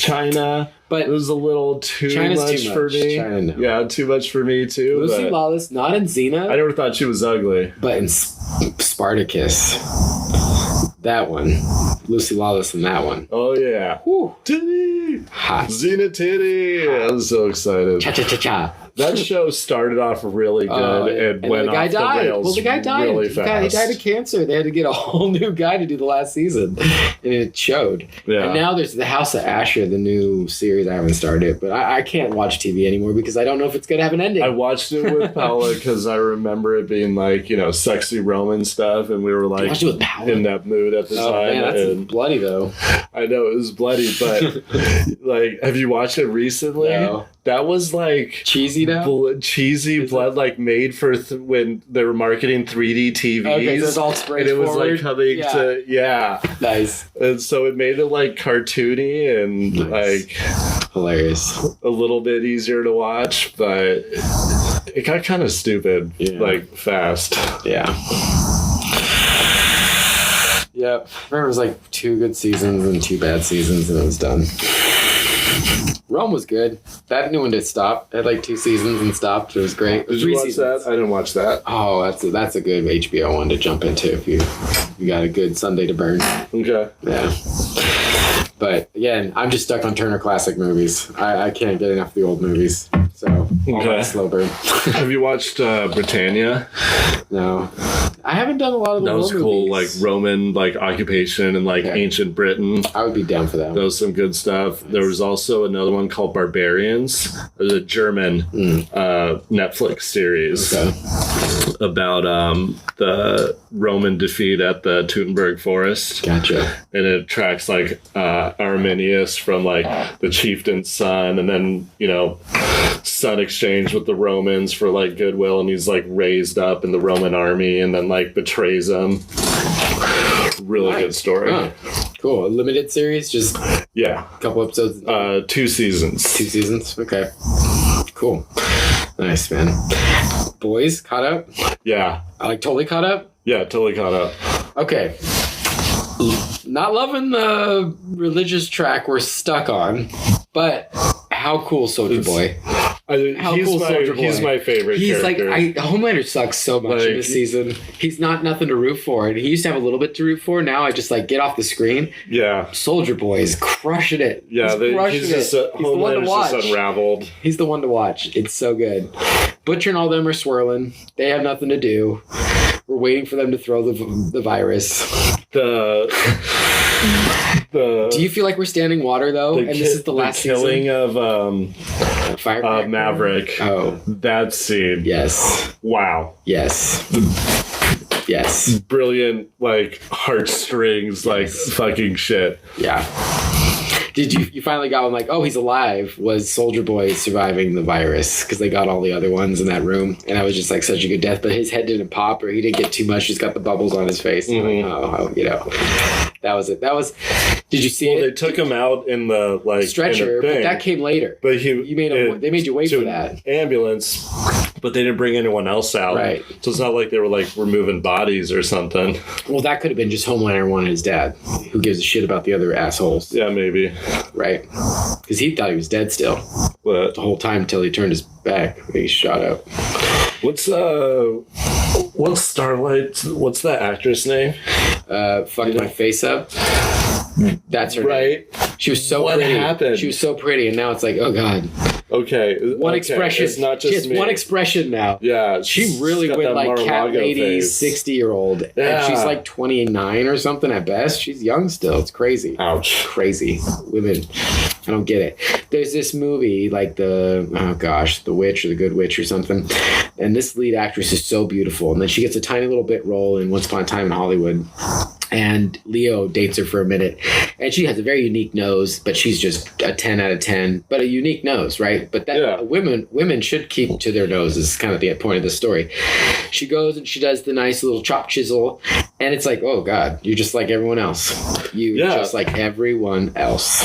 China. But it was a little too much for me. China, no. Yeah, too much for me too. Lucy Lawless, not in Xena. I never thought she was ugly. But in Spartacus, that one, Lucy Lawless in that one. Oh yeah. Woo. Titty. Hot. Xena titty. Hot. I'm so excited. Cha cha cha cha. That show started off really good and went the guy off died. the rails. Well, the guy died. Really He fast. died of cancer. They had to get a whole new guy to do the last season, and it showed. Yeah. And now there's The House of Asher, the new series. I haven't started, but I can't watch TV anymore because I don't know if it's gonna have an ending. I watched it with Paula because I remember it being like, sexy Roman stuff, and we were like watched it with Paula? in that mood at the Oh time. man, that's and bloody though. I know it was bloody, but like, have you watched it recently? No. That was like Cheesy now. Cheesy blood, like made for when they were marketing 3D TVs. Okay, so it's all sprayed and it was forward? like coming to Nice. and so it made it like cartoony and Nice. like Hilarious. a little bit easier to watch, but it got kind of stupid, like fast. Yeah. Yep. I remember it was like 2 good seasons and 2 bad seasons, and it was done. Rome was good. That new one did stop. It had like 2 seasons and stopped. It was great. Did you watch that? I didn't watch that. Oh, that's a good HBO one to jump into if you got a good Sunday to burn. Okay. Yeah. But again, I'm just stuck on Turner Classic Movies. I can't get enough of the old movies. So all that slow burn. Have you watched Britannia? No. I haven't done a lot of the That was war cool, movies. like Roman like occupation and like ancient Britain. I would be down for that. That was some good stuff. There was also another one called Barbarians. It was a German Netflix series about the Roman defeat at the Teutoburg Forest. Gotcha. And it tracks like Arminius from like the chieftain's son, and then son exchange with the Romans for like goodwill, and he's like raised up in the Roman army and then like betrays them. Really good story. Oh, cool. A limited series, just a couple episodes. 2 seasons. 2 seasons. Okay. Cool. Nice, man. Boys, caught up? Yeah. Totally caught up? Yeah, totally caught up. Okay. Not loving the religious track we're stuck on, but how cool Soldier Boy. He's my favorite He's character. Homelander sucks so much in this season. He's not nothing to root for. And he used to have a little bit to root for. Now I just get off the screen. Yeah. Soldier Boy is crushing it. Yeah, he's just the one to watch. just unraveled. He's the one to watch. It's so good. Butcher and all them are swirling. They have nothing to do. We're waiting for them to throw the virus. Do you feel like we're standing water though? And this is the last killing season? of Maverick. Oh, that scene. yes, Wow. yes, yes. Brilliant, like heartstrings, like fucking shit. Yeah. Did you finally got one like, oh, he's alive? Was Soldier Boy surviving the virus? Because they got all the other ones in that room, and that was just like such a good death. But his head didn't pop, or he didn't get too much. Just got the bubbles on his face. That was it. That was. Did you see it? They took him out in the stretcher, but that came later. But they made you wait for that ambulance. But they didn't bring anyone else out. Right. So it's not like they were removing bodies or something. Well, that could have been just Homelander wanted his dad. Who gives a shit about the other assholes? Yeah, maybe. Right. Because he thought he was dead still. What? The whole time until he turned his back. He shot up. What's Starlight? What's that actress name? Fucked my face up. That's her right. name. She was so What pretty. happened? She was so pretty, and now it's like, oh god. Okay. One expression. It's not just she has me. one expression now. Yeah. She really got went that like cat Mar-a-Lago lady, face. 60-year-old. Yeah. And she's like 29 or something at best. She's young still. It's crazy. Ouch. Crazy. Women. I don't get it. There's this movie like The Witch or The Good Witch or something. And this lead actress is so beautiful. And then she gets a tiny little bit role in Once Upon a Time in Hollywood. And Leo dates her for a minute. And she has a very unique nose, but she's just a 10 out of 10. But a unique nose, right? But that women should keep to their noses, is kind of the point of the story. She goes and she does the nice little chop chisel. And it's like, oh, God, you're just like everyone else. Just like everyone else.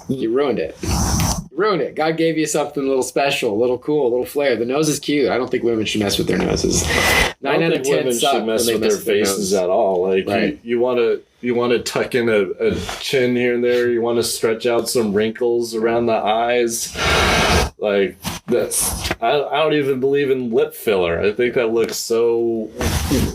You ruined it. Ruined it. God gave you something a little special, a little cool, a little flair. The nose is cute. I don't think women should mess with their noses. 9 out of 10 women suck should mess when they with their faces at all. Right. You want to tuck in a chin here and there. You want to stretch out some wrinkles around the eyes. Like, that's... I don't even believe in lip filler. I think that looks so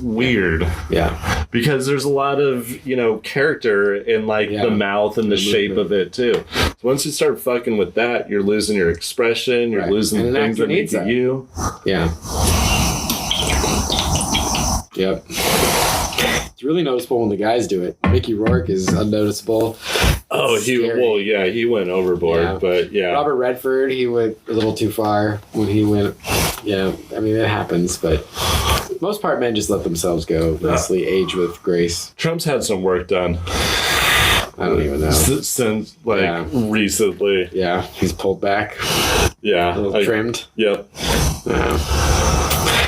weird. Yeah. Because there's a lot of, you know, character in, like, the mouth and the shape of it, too. So once you start fucking with that, you're losing your expression. You're losing the things that make you. Yeah. Yep. It's really noticeable when the guys do it. Mickey Rourke is unnoticeable. Oh, he went overboard, but Robert Redford, he went a little too far when he went. Yeah, I mean, it happens, but for the most part, men just let themselves go, nicely age with grace. Trump's had some work done. I don't even know. Since, recently. Yeah, he's pulled back. Yeah. A little trimmed. Yep.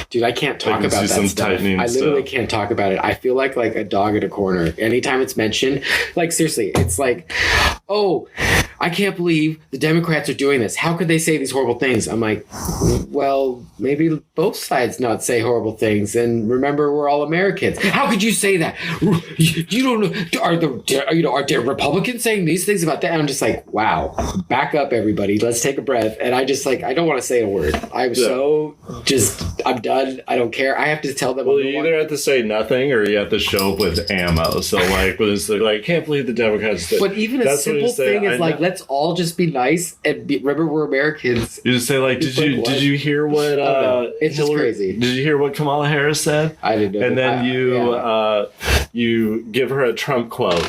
Dude, I can't talk about that stuff. I literally can't talk about it. I feel like a dog in a corner. Anytime it's mentioned, like, seriously, it's like, oh, I can't believe the Democrats are doing this. How could they say these horrible things? I'm like, well, maybe both sides not say horrible things. And remember, we're all Americans. How could you say that? You don't know. Are Republicans saying these things about that? And I'm just like, wow, back up, everybody. Let's take a breath. And I don't want to say a word. I'm I'm done. I don't care. I have to tell them. Well, you either have to say nothing or you have to show up with ammo. So, like, when it's like, can't believe the Democrats did. But even a simple thing is like, let's all just be nice and remember we're Americans. You just say, like, did you hear what it's just crazy. Did you hear what Kamala Harris said? I didn't know. And then you give her a Trump quote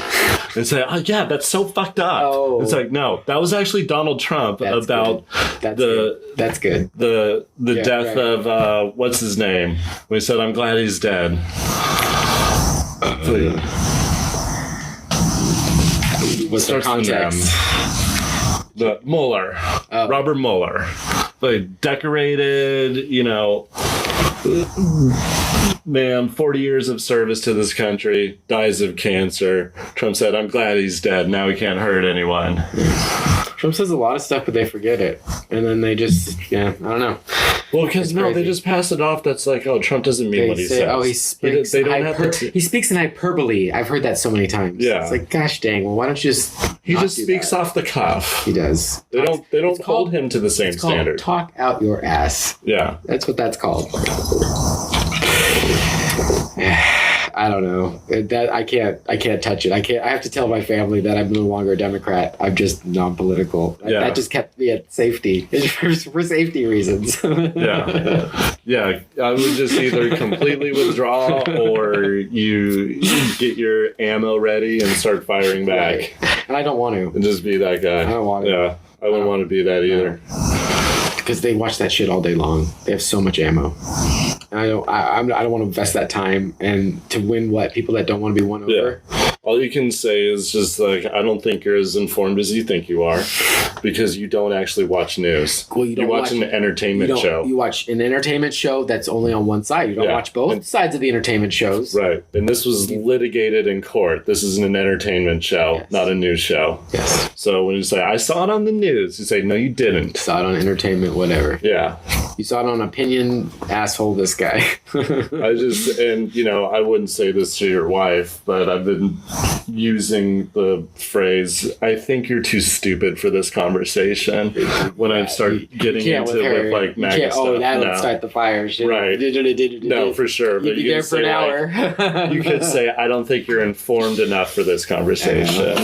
and say, oh yeah, that's so fucked up. Oh. It's like, no, that was actually Donald Trump about That's good. The death of what's his name? When he said, I'm glad he's dead. What's the context? The Mueller. Robert Mueller. Like, decorated, you know, man, 40 years of service to this country, dies of cancer. Trump said, I'm glad he's dead. Now he can't hurt anyone. Trump says a lot of stuff, but they forget it. And then they just, I don't know. Well, because they just pass it off. That's like, oh, Trump doesn't mean what he says. Oh, he speaks, he speaks in hyperbole. I've heard that so many times. Yeah. It's like, gosh dang, well, why don't you just... He just speaks off the cuff. He does. They don't hold him to the same standard. Talk out your ass. Yeah. That's what that's called. I don't know. I can't touch it. I have to tell my family that I'm no longer a Democrat. I'm just non-political. Yeah. That just kept me at safety for safety reasons. Yeah. I would just either completely withdraw or you get your ammo ready and start firing back. Right. And I don't want to. And just be that guy. I don't want to. Yeah. I wouldn't want to be that either. Because they watch that shit all day long. They have so much ammo. And I don't want to invest that time and to win people that don't want to be won over. Yeah. All you can say is just like, I don't think you're as informed as you think you are because you don't actually watch news. Well, you watch an entertainment show. You watch an entertainment show that's only on one side. You don't watch both sides of the entertainment shows. Right. And this was litigated in court. This is an entertainment show, not a news show. Yes. So when you say, I saw it on the news, you say, no, you didn't. Saw it on entertainment, whatever. Yeah. You saw it on opinion, asshole, this guy. I wouldn't say this to your wife, but I've been using the phrase, I think you're too stupid for this conversation when I start getting into it with like MAGA stuff. Oh, that would start the fire. Right. No, for sure. You'd be there for an hour. You could say, I don't think you're informed enough for this conversation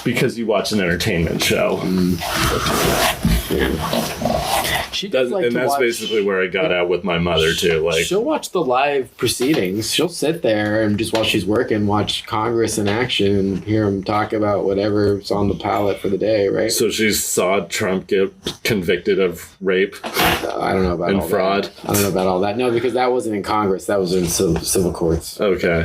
because you watch an entertainment show. That's basically where I got out with my mother too. Like, she'll watch the live proceedings. She'll sit there and just while she's working, watch Congress in action and hear them talk about whatever's on the ballot for the day, right? So she saw Trump get convicted of rape. I don't know about and all fraud. That. I don't know about all that. No, because that wasn't in Congress. That was in civil courts. Okay.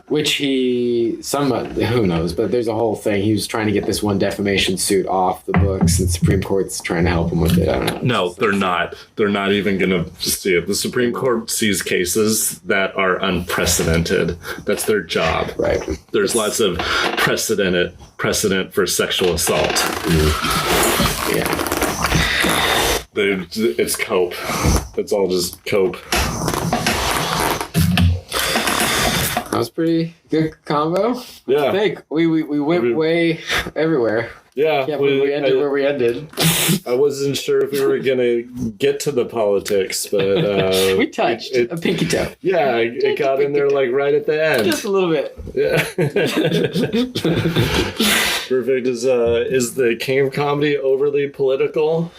Which who knows? But there's a whole thing. He was trying to get this one defamation suit off the books, and the Supreme Court's trying to help him with it. I don't know. No, they're not. They're not even going to see it. The Supreme Court sees cases that are unprecedented. That's their job. Right. There's lots of precedent for sexual assault. Yeah. It's cope. It's all just cope. That was pretty good combo. Yeah. I think we went way everywhere. Yeah, we ended where we ended. I wasn't sure if we were gonna get to the politics, but we touched a pinky toe. Yeah, it got in there like right at the end, just a little bit. Yeah. Perfect. Is the King of Comedy overly political?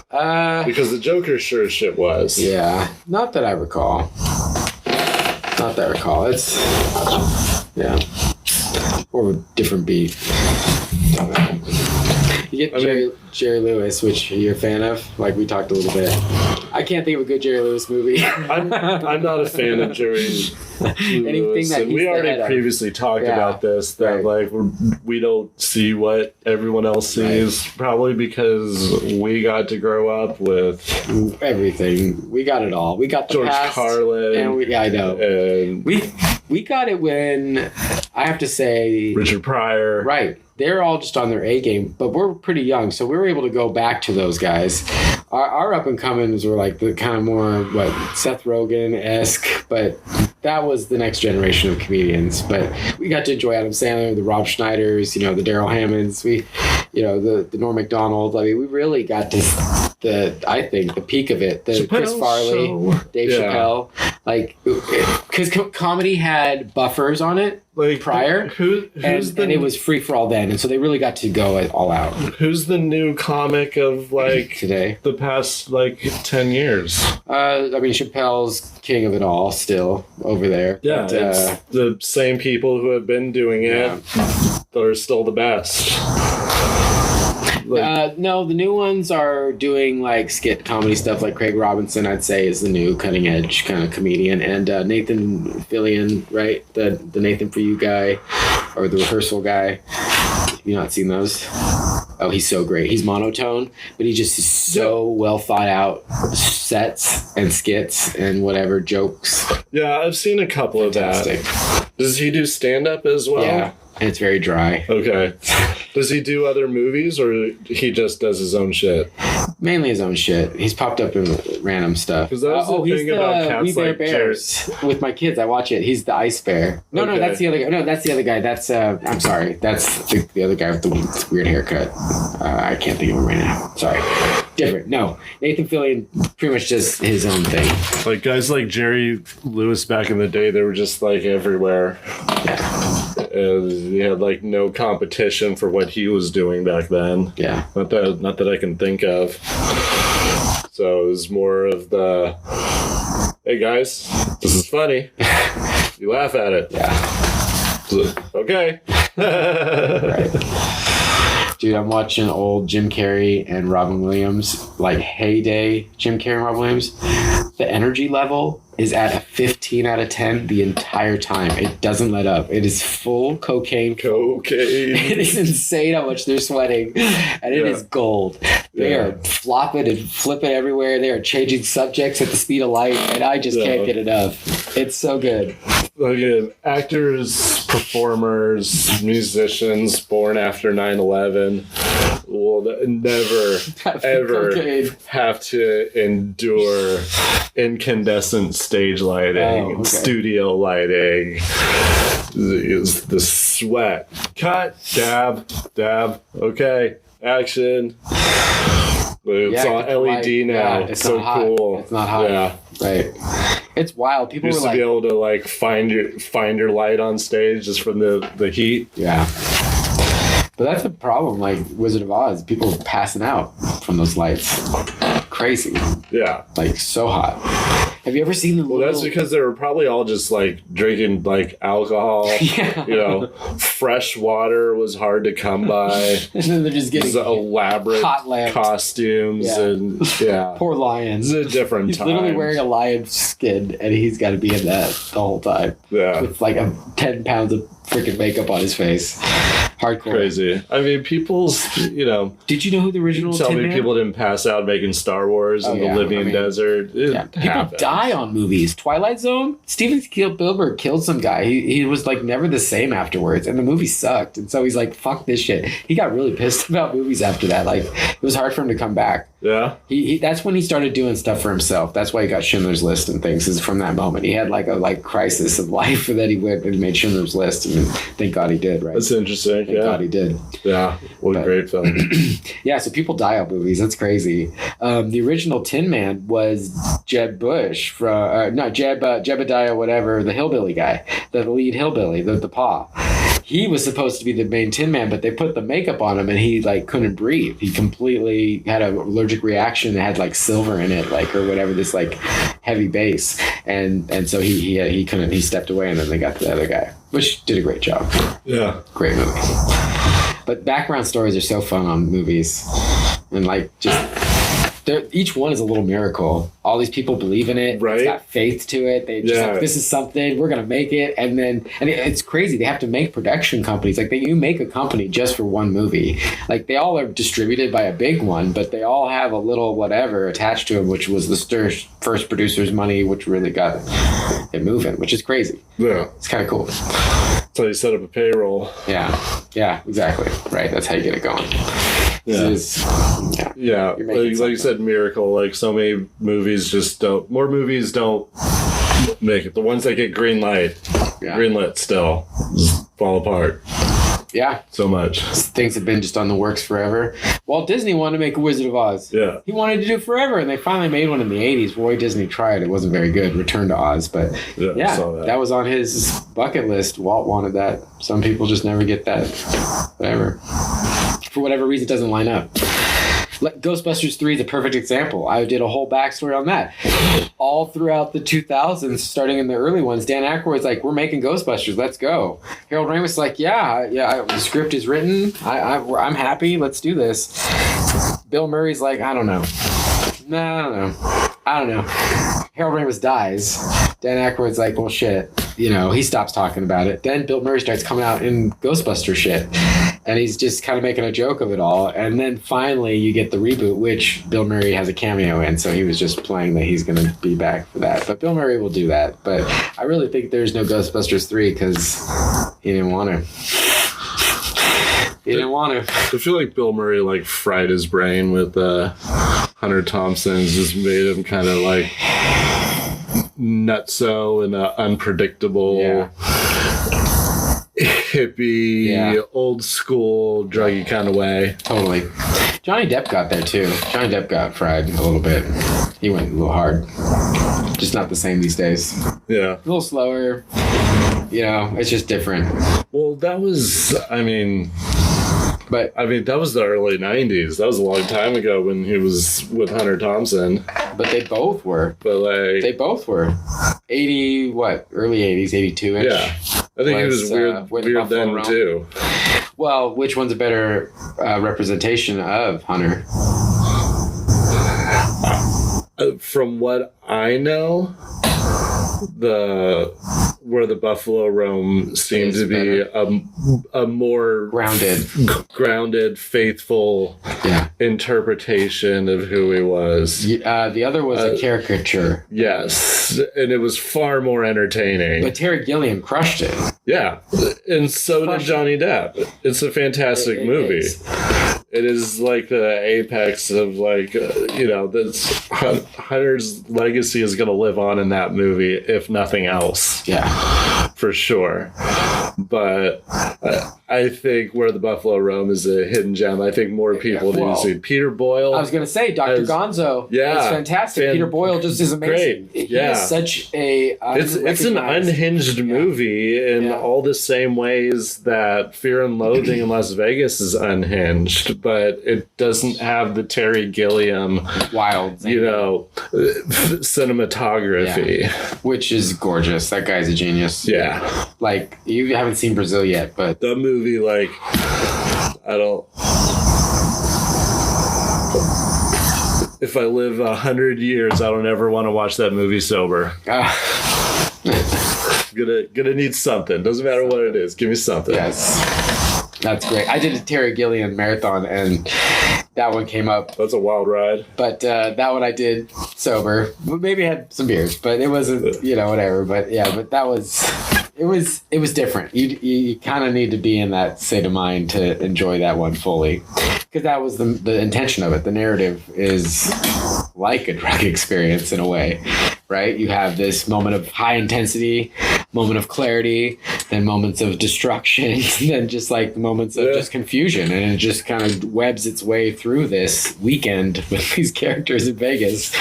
Because the Joker sure as shit was. Yeah, not that I recall. It's or a different beat. You get Jerry Lewis, which you're a fan of. Like we talked a little bit. I can't think of a good Jerry Lewis movie. I'm not a fan of Jerry Lewis. Anything that we already previously talked about this. That like we don't see what everyone else sees. Right. Probably because we got to grow up with everything. We got it all. We got the George past, Carlin. And I know. And we got it when I have to say Richard Pryor. Right. They're all just on their A game, but we're pretty young, so we were able to go back to those guys. Our up and comings were like the kind of more Seth Rogen-esque, but that was the next generation of comedians. But we got to enjoy Adam Sandler, the Rob Schneiders, the Daryl Hammonds, the Norm Macdonald. I mean, we really got to I think the peak of it. The Chris Farley, Dave Chappelle, because comedy had buffers on it. Prior, and it was free for all then, and so they really got to go all out. Who's the new comic of today? The past 10 years. I mean, Chappelle's king of it all, still over there. Yeah, but, it's the same people who have been doing it that are still the best. No, the new ones are doing skit comedy stuff. Like Craig Robinson, I'd say, is the new cutting edge kind of comedian, and Nathan Fillion, right? The Nathan For You guy, or the rehearsal guy. Have you not seen those? Oh, he's so great. He's monotone, but he just is so well thought out sets and skits and whatever jokes. Yeah, I've seen a couple of that. Does he do stand up as well? Yeah. And it's very dry. Okay. Does he do other movies, or he just does his own shit? Mainly his own shit. He's popped up in random stuff. Because that's the thing about cats We Bear Bears. With my kids, I watch it. He's the ice bear. No, that's the other guy. No, that's the other guy. That's I'm sorry. That's the other guy with the weird haircut. I can't think of him right now. Sorry. Different. No. Nathan Fillion pretty much does his own thing. Like guys like Jerry Lewis back in the day, they were just everywhere. Yeah. He had no competition for what he was doing back then. Yeah. Not that I can think of. So it was more of the, hey guys, this is funny. You laugh at it. Yeah. Okay. Right. Dude, I'm watching old Jim Carrey and Robin Williams, heyday Jim Carrey and Robin Williams. The energy level is at a 15 out of 10 the entire time. It doesn't let up. It is full cocaine. It is insane how much they're sweating. And it is gold. They are flopping and flipping everywhere. They are changing subjects at the speed of light. And I just can't get enough. It's so good. Again, actors, performers, musicians born after 9/11 will never, ever have to endure incandescent stage lighting, studio lighting, the sweat. Cut, dab, okay, action. It's on LED now. It's so cool. It's not hot. Yeah. Right. It's wild. People used to be able to find your light on stage just from the heat. Yeah. But that's the problem. Wizard of Oz, people are passing out from those lights. Crazy. Yeah. So hot. Have you ever seen the Well, that's because they were probably all just drinking alcohol. Yeah. Fresh water was hard to come by. And then they're just getting elaborate hot lamps. Costumes and Poor lions. It's a different time. He's literally wearing a lion skin and he's got to be in that the whole time. Yeah. With 10 pounds of freaking makeup on his face. Hardcore. Crazy. I mean, people's, Did you know who the original tell me people didn't pass out making Star Wars in the Libyan desert. People die on movies. Twilight Zone, Steven Spielberg killed some guy. He was never the same afterwards, and the movie sucked. And so he's fuck this shit. He got really pissed about movies after that. It was hard for him to come back. Yeah. He that's when he started doing stuff for himself. That's why he got Schindler's List and things. Is from that moment he had like a crisis of life that he went and made Schindler's List, and thank God he did. Right. That's interesting. Thank God he did. Yeah. What a great film. Yeah. So people die on movies. That's crazy. The original Tin Man was Jeb Bush from Jebediah whatever, the hillbilly guy, the lead hillbilly, the paw. He was supposed to be the main Tin Man, but they put the makeup on him and he like couldn't breathe. He completely had an allergic reaction. It had like silver in it, like or whatever, this like heavy base, and so he couldn't. He stepped away, and then they got the other guy, which did a great job. Yeah, great movie. But background stories are so fun on movies, and like just. Each one is a little miracle. All these people believe in it. Right. It's got faith to it. They just like, this is something, we're going to make it. And it's crazy. They have to make production companies. Like you make a company just for one movie. Like they all are distributed by a big one, but they all have a little whatever attached to them, which was the first producer's money, which really got it moving, which is crazy. Yeah. It's kind of cool. That's how you set up a payroll. Yeah, exactly. Right. That's how you get it going. Yeah. Like you said, miracle. Like so many movies just don't. More movies don't make it. The ones that get greenlit still just fall apart. Yeah. So much. Things have been just on the works forever. Walt Disney wanted to make a Wizard of Oz. Yeah. He wanted to do it forever, and they finally made one in the 80s. Roy Disney tried. It wasn't very good. Return to Oz. But I saw that was on his bucket list. Walt wanted that. Some people just never get that. Whatever. For whatever reason, it doesn't line up. Ghostbusters 3 is a perfect example. I did a whole backstory on that. All throughout the 2000s, starting in the early ones, Dan Aykroyd's like, we're making Ghostbusters, let's go. Harold Ramis is like, the script is written, I'm happy, let's do this. Bill Murray's like, I don't know. Harold Ramis dies. Dan Aykroyd's like, well, shit. He stops talking about it. Then Bill Murray starts coming out in Ghostbuster shit. And he's just kind of making a joke of it all. And then finally you get the reboot, which Bill Murray has a cameo in. So he was just playing that he's going to be back for that. But Bill Murray will do that. But I really think there's no Ghostbusters 3 because he didn't want to. I feel like Bill Murray like fried his brain with Hunter Thompson's, just made him kind of like nutso and unpredictable, hippie, old school, druggy kind of way. Totally. Johnny Depp got there too. Johnny Depp got fried a little bit. He went a little hard. Just not the same these days. Yeah. A little slower. It's just different. Well, that was, that was the early 90s. That was a long time ago when he was with Hunter Thompson. But they both were. They both were. 80, early 80s, 82-ish. Yeah. I think he was weird then, too. Well, which one's a better representation of Hunter? From what I know, where the Buffalo Roam seemed to be a more grounded, faithful interpretation of who he was. The other was a caricature. Yes, and it was far more entertaining. But Terry Gilliam crushed it. Yeah, and so did Johnny Depp. It's a fantastic movie. It is like the apex of Hunter's legacy is going to live on in that movie, if nothing else. Yeah. For sure. But I think Where the Buffalo Roam is a hidden gem. I think more people need to see Peter Boyle. I was going to say, Dr. Gonzo. Yeah. It's fantastic. Peter Boyle just is amazing. Great. He is such a... It's an unhinged movie in all the same ways that Fear and Loathing in Las Vegas is unhinged, but it doesn't have the Terry Gilliam wild, cinematography, which is gorgeous. That guy's a genius. Yeah, like you haven't seen Brazil yet, but the movie, if I live 100 years, I don't ever want to watch that movie sober. Gonna need something. Doesn't matter what it is. Give me something. Yes. That's great. I did a Terry Gilliam marathon, and that one came up. That's a wild ride. But that one I did sober. Maybe I had some beers, but it wasn't, whatever. But yeah, but that was... It was different. You kind of need to be in that state of mind to enjoy that one fully, because that was the intention of it. The narrative is like a drug experience in a way, right? You have this moment of high intensity, moment of clarity, then moments of destruction, then just like moments of just confusion, and it just kind of webs its way through this weekend with these characters in Vegas.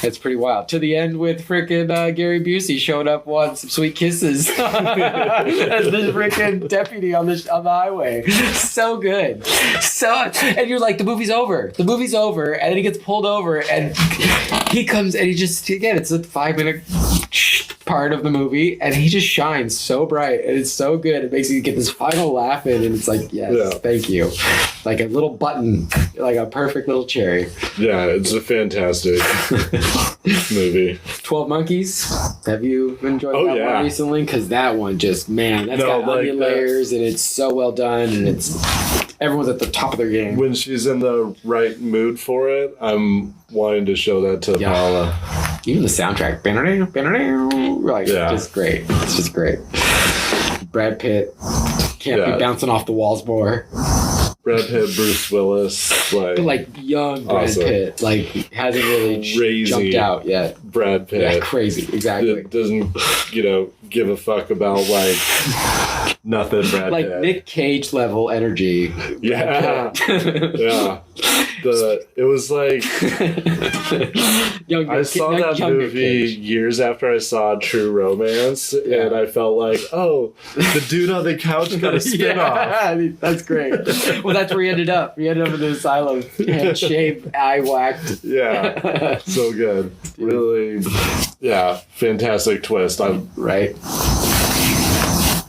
It's pretty wild. To the end with frickin' Gary Busey showing up wanting some sweet kisses as the frickin' deputy on the highway. So good. And you're like, the movie's over. And then he gets pulled over and he comes and he just, again, it's a 5-minute part of the movie and he just shines so bright and it's so good. It makes you get this final laugh in and it's like, yes, thank you. Like a little button, like a perfect little cherry. Yeah, it's a fantastic movie. 12 Monkeys. Have you enjoyed that one recently? Because that one just, man, that's got onion layers and it's so well done and it's everyone's at the top of their game. When she's in the right mood for it, I'm wanting to show that to Paula. Even the soundtrack, like, just great. It's just great. Brad Pitt can't be bouncing off the walls more. Brad Pitt, Bruce Willis, like young Brad Pitt, like hasn't really jumped out yet. Brad Pitt, yeah, crazy, exactly. It doesn't, give a fuck about like nothing. Brad like Pitt. Nick Cage level energy. Yeah, yeah. It was like I saw that movie years after I saw True Romance, and I felt like, the dude on the couch got a spin-off. That's great. Well, that's where he ended up. He ended up in the asylum. Head shaved, eye whacked. Yeah, so good. Really, fantastic twist. Right.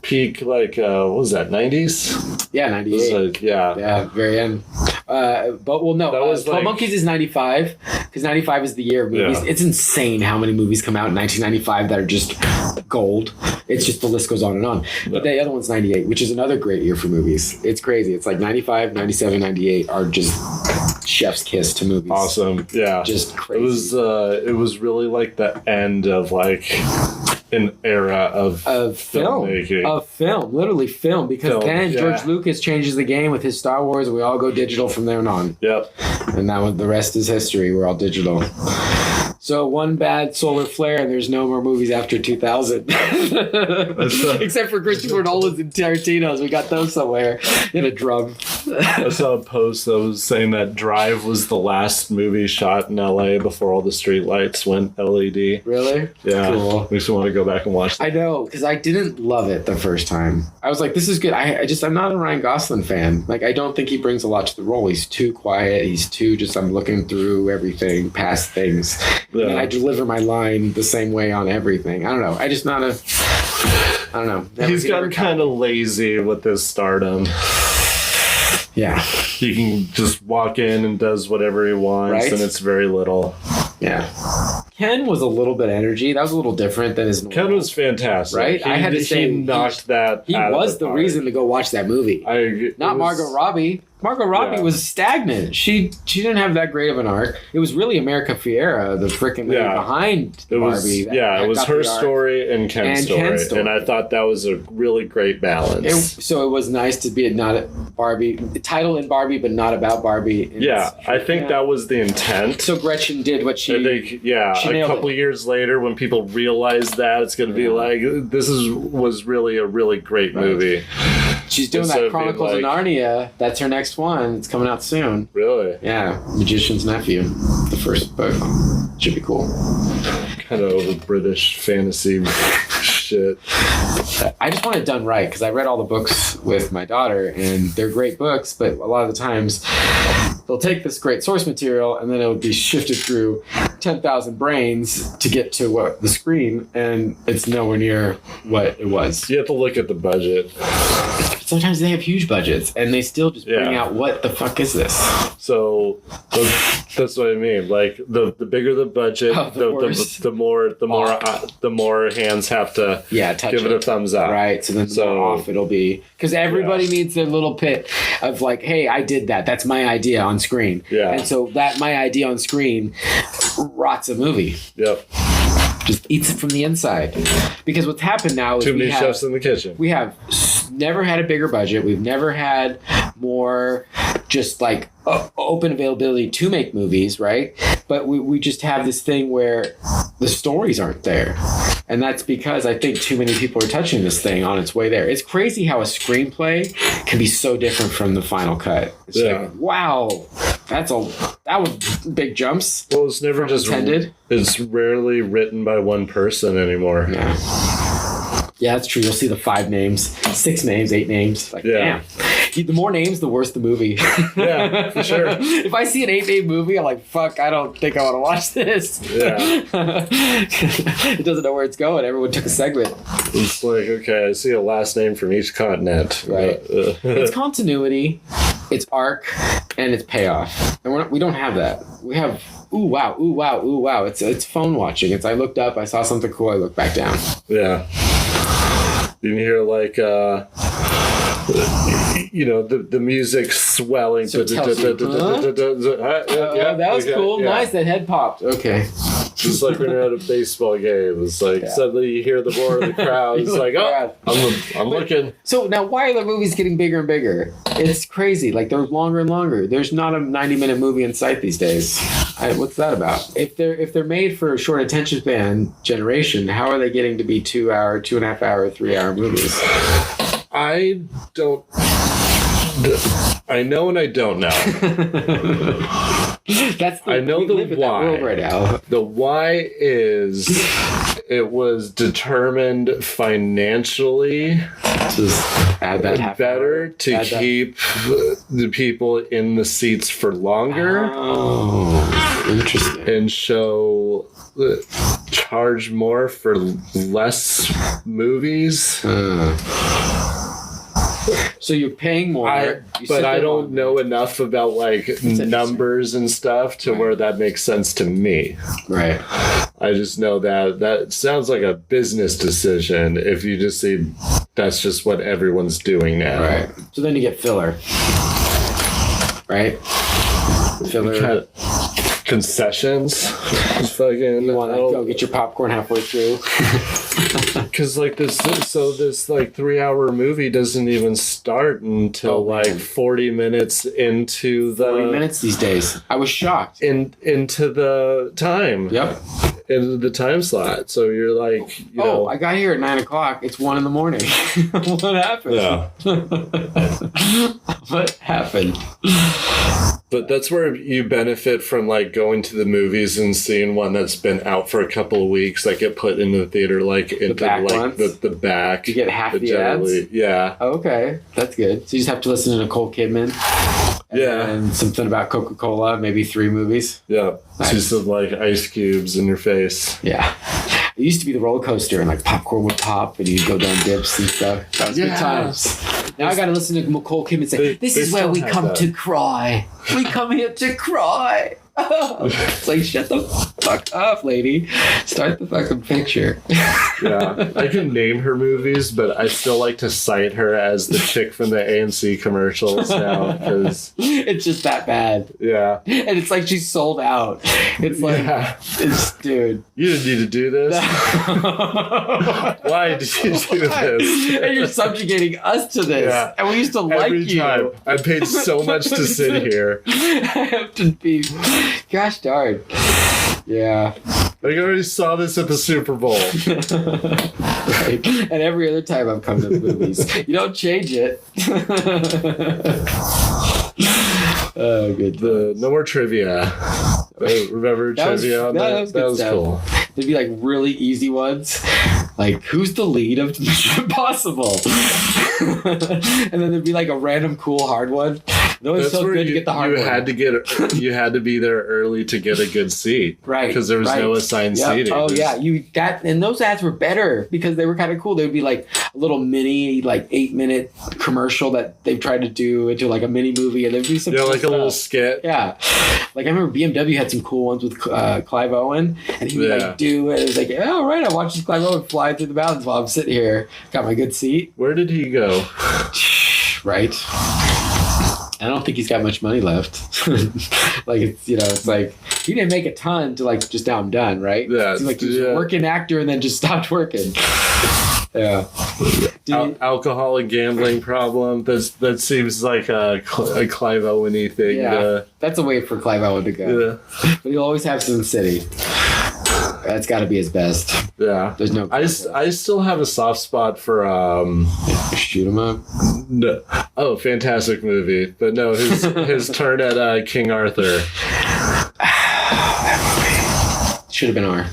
Peak, like, what was that, 90s? Yeah, 98. Yeah, very end. But 12 Monkeys is 95, because 95 is the year of movies. Yeah. It's insane how many movies come out in 1995 that are just gold. It's just, the list goes on and on. Yeah. But the other one's 98, which is another great year for movies. It's crazy. It's like 95, 97, 98 are just chef's kiss to movies. Awesome. Yeah. Just crazy. It was really like the end of like an era of filmmaking. Of film, literally film, because then George Lucas changes the game with his Star Wars and we all go digital from there on. Yep. And that was, the rest is history. We're all digital. So one bad solar flare and there's no more movies after 2000. Except for Christopher Nolan's and Tarantino's. We got those somewhere in a drum. I saw a post that was saying that Drive was the last movie shot in LA before all the street lights went LED. Really? Yeah. Cool. Makes me want to go back and watch that. I know, because I didn't love it the first time. I was like, this is good. I'm not a Ryan Gosling fan. Like, I don't think he brings a lot to the role. He's too quiet. He's too just, I'm looking through everything, past things. Yeah. And I deliver my line the same way on everything. I don't know. I don't know. He's gotten kind of lazy with his stardom. Yeah. He can just walk in and does whatever he wants, and it's very little. Yeah. Ken was a little bit energy. That was a little different than his normal. Ken was fantastic. Right? I had to say, he knocked that he out was of the the reason to go watch that movie. Not Margot Robbie. Margot Robbie was stagnant. She didn't have that great of an arc. It was really America Fiera, the freaking lady behind Barbie. It was her story and Ken's story. And I thought that was a really great balance. So it was nice to be not Barbie, title in Barbie, but not about Barbie. I think that was the intent. So Gretchen did what she... a couple years later, when people realize that, it's going to be like, was really a really great movie. She's doing that Chronicles of Narnia. That's her next one. It's coming out soon. Really? Yeah. Magician's Nephew. The first book. Should be cool. Kind of over British fantasy shit. I just want it done right, because I read all the books with my daughter, and they're great books, but a lot of the times they'll take this great source material and then it'll be shifted through 10,000 brains to get to the screen, and it's nowhere near what it was. You have to look at the budget. Sometimes they have huge budgets and they still just bring out, what the fuck is this? So that's what I mean. Like the bigger the budget, the more hands have to give it a thumbs up. Right. So then the more off it'll be, because everybody needs their little pit of like, hey, I did that. That's my idea on screen. Yeah. And so that my idea on screen rots a movie. Yep. just eats it from the inside. Because what's happened now is too many chefs in the kitchen. We have never had a bigger budget. We've never had more just like open availability to make movies, right? But we just have this thing where the stories aren't there. And that's because I think too many people are touching this thing on its way there. It's crazy how a screenplay can be so different from the final cut. It's like, wow, that was big jumps. Well, it's never just intended. It's rarely written by one person anymore. Yeah, that's true. You'll see the 5 names, 6 names, 8 names. Like, damn. The more names, the worse the movie. Yeah, for sure. If I see an 8-name movie, I'm like, fuck, I don't think I want to watch this. Yeah. It doesn't know where it's going. Everyone took a segment. It's like, okay, I see a last name from each continent. Right. It's continuity, it's arc, and it's payoff. And we don't have that. We have ooh wow, ooh wow, ooh wow. It's phone watching. It's I looked up, I saw something cool, I looked back down. Yeah. You can hear like the music swelling. So that was cool. Yeah. Nice. That head popped. Okay. Just like when you're at a baseball game. It's like suddenly you hear the roar of the crowd. It's like, I'm looking. So now why are the movies getting bigger and bigger? It's crazy. Like they're longer and longer. There's not a 90-minute movie in sight these days. What's that about? If they're made for a short attention span generation, how are they getting to be 2-hour, 2.5-hour, 3-hour movies? I know and I don't know. I know the why. Right now. The why is it was determined financially better to keep the people in the seats for longer. Oh, interesting. And charge more for less movies. So you're paying more, but I don't know enough about like numbers and stuff to where that makes sense to me. Right. I just know that sounds like a business decision if you just see that's just what everyone's doing now. Right. So then you get filler. Right? Filler. Concessions. Fucking. You want to go get your popcorn halfway through. Because like this 3-hour movie doesn't even start until 40 minutes into the 40 minutes these days. I was shocked. Into the time. Yep. Into the time slot. So you're like, you know. I got here at 9:00. It's 1 a.m. What happened? Yeah. What happened? But that's where you benefit from like going to the movies and seeing one that's been out for a couple of weeks, like get put into the theater, like into the back. You get half the ads? Yeah. Okay. That's good. So you just have to listen to Nicole Kidman. And something about Coca-Cola, maybe 3 movies. Yeah. Nice. Just some like ice cubes in your face. Yeah. It used to be the roller coaster and like popcorn would pop and you'd go down dips and stuff. That was good times. Now I got to listen to Nicole Kidman say, this is where we come to cry. We come here to cry. It's like, shut the fuck up, lady. Start the fucking picture. Yeah. I can name her movies, but I still like to cite her as the chick from the AMC commercials now because it's just that bad. Yeah. And it's like she's sold out. It's like, dude. You didn't need to do this. Why did you do this? And you're subjugating us to this. Yeah. And we used to like you. Every time. I paid so much to sit here. I have to be... Gosh darn. Yeah. I already saw this at the Super Bowl. Right. And every other time I've come to the movies. You don't change it. Oh, good. No more trivia. Remember trivia on that? That was cool. There'd be like really easy ones. Like, who's the lead of Mission Impossible? And then there'd be like a random cool hard one. No, it's so good to get the hard one. You had to be there early to get a good seat. Right. Because there was no assigned seating. Oh, yeah. And those ads were better because they were kind of cool. They would be like a little mini, like 8-minute commercial that they tried to do into like a mini movie. And there'd be some cool like stuff. A little skit. Yeah. Like I remember BMW had some cool ones with Clive Owen. And he would like do it. It was like, all right, I watched this Clive Owen fly through the mountains while I'm sitting here. Got my good seat. Where did he go? Right. I don't think he's got much money left. Like it's like he didn't make a ton to like just now I'm done, right? Yeah, Seemed like he was a working actor and then just stopped working. Yeah. Alcohol and gambling problem. That seems like a Clive Owen-y thing. Yeah, that's a way for Clive Owen to go. Yeah. But he'll always have Sin City. That's got to be his best. Yeah. There's no. I still have a soft spot for Shoot 'em up. No. Oh, fantastic movie. But no, his turn at King Arthur. Should have been R.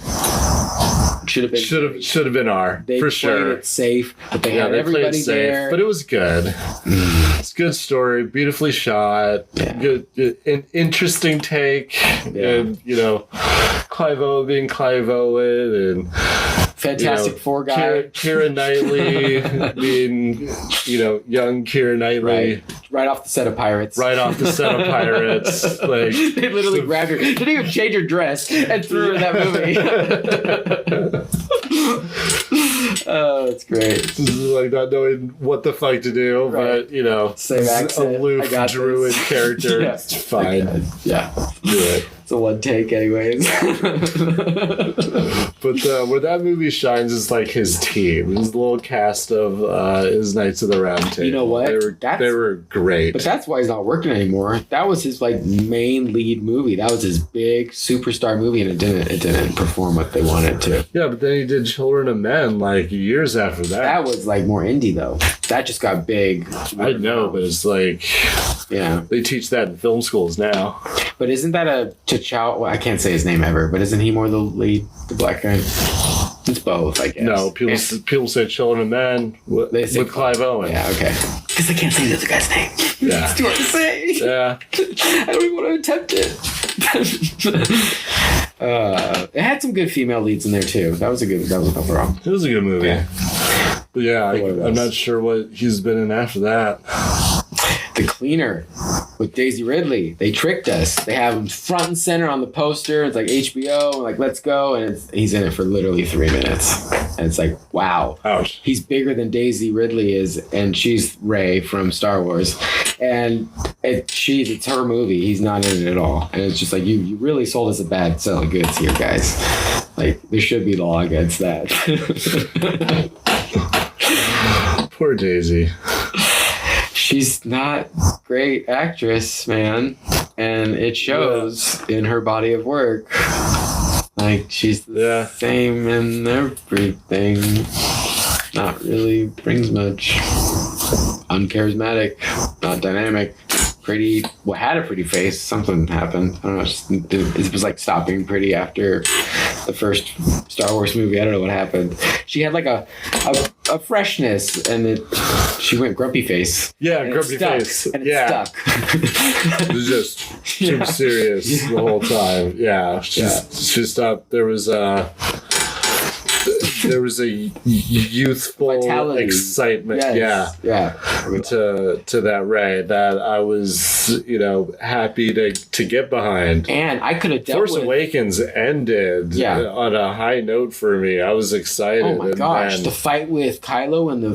Should have been R. They for played sure. it safe, but they had everybody there. But it was good. It's a good story, beautifully shot. Yeah. Good, an interesting take, and Clive Owen being Clive Owen, and Fantastic Four guy. Keira Knightley being, young Keira Knightley. Right off the set of Pirates. Like They literally grabbed her. Didn't even change her dress and threw her in that movie. Oh, it's great. Like not knowing what the fuck to do, right. But same accent. Aloof druid character. Yeah. It's fine. Yeah. Do it. It's a one take, anyways. But where that movie shines is like his team, his little cast of his Knights of the Round Table. You know what? They were great. But that's why he's not working anymore. That was his main lead movie. That was his big superstar movie, and it didn't perform what they wanted to. Yeah, but then he did Children of Men years after that. That was more indie though. That just got big. I know, but it's they teach that in film schools now. But isn't that a T'Challa? Well, I can't say his name ever, but isn't he more the lead, the black guy? It's both, I guess. No, people say Children of Men with Clive Owen. Yeah, okay. Because I can't say the other guy's name. Yeah. It's too hard to say. Yeah. I don't even want to attempt it. It had some good female leads in there too. That was overall. It was a good movie. Yeah. But yeah, I'm not sure what he's been in after that. The Cleaner with Daisy Ridley. They tricked us. They have him front and center on the poster. It's like HBO, let's go. And he's in it for literally 3 minutes. And it's like, wow. Ouch. He's bigger than Daisy Ridley is, and she's Rey from Star Wars. And it's her movie. He's not in it at all. And it's just like, you really sold us a bad sell of goods here, guys. There should be law against that. Poor Daisy. She's not a great actress, man. And it shows in her body of work. She's the same in everything. Not really brings much. Uncharismatic. Not dynamic. Pretty. Well, had a pretty face. Something happened. I don't know. It was stopping pretty after the first Star Wars movie. I don't know what happened. She had a freshness, and she went grumpy face. Yeah, grumpy face. And it stuck. It was just too serious the whole time. Yeah, she stopped. There was a youthful vitality. excitement. Yes. Yeah. To that Rey that I was, happy to get behind. And I could have dealt Force Awakens ended on a high note for me. I was excited. Oh my gosh, the fight with Kylo in the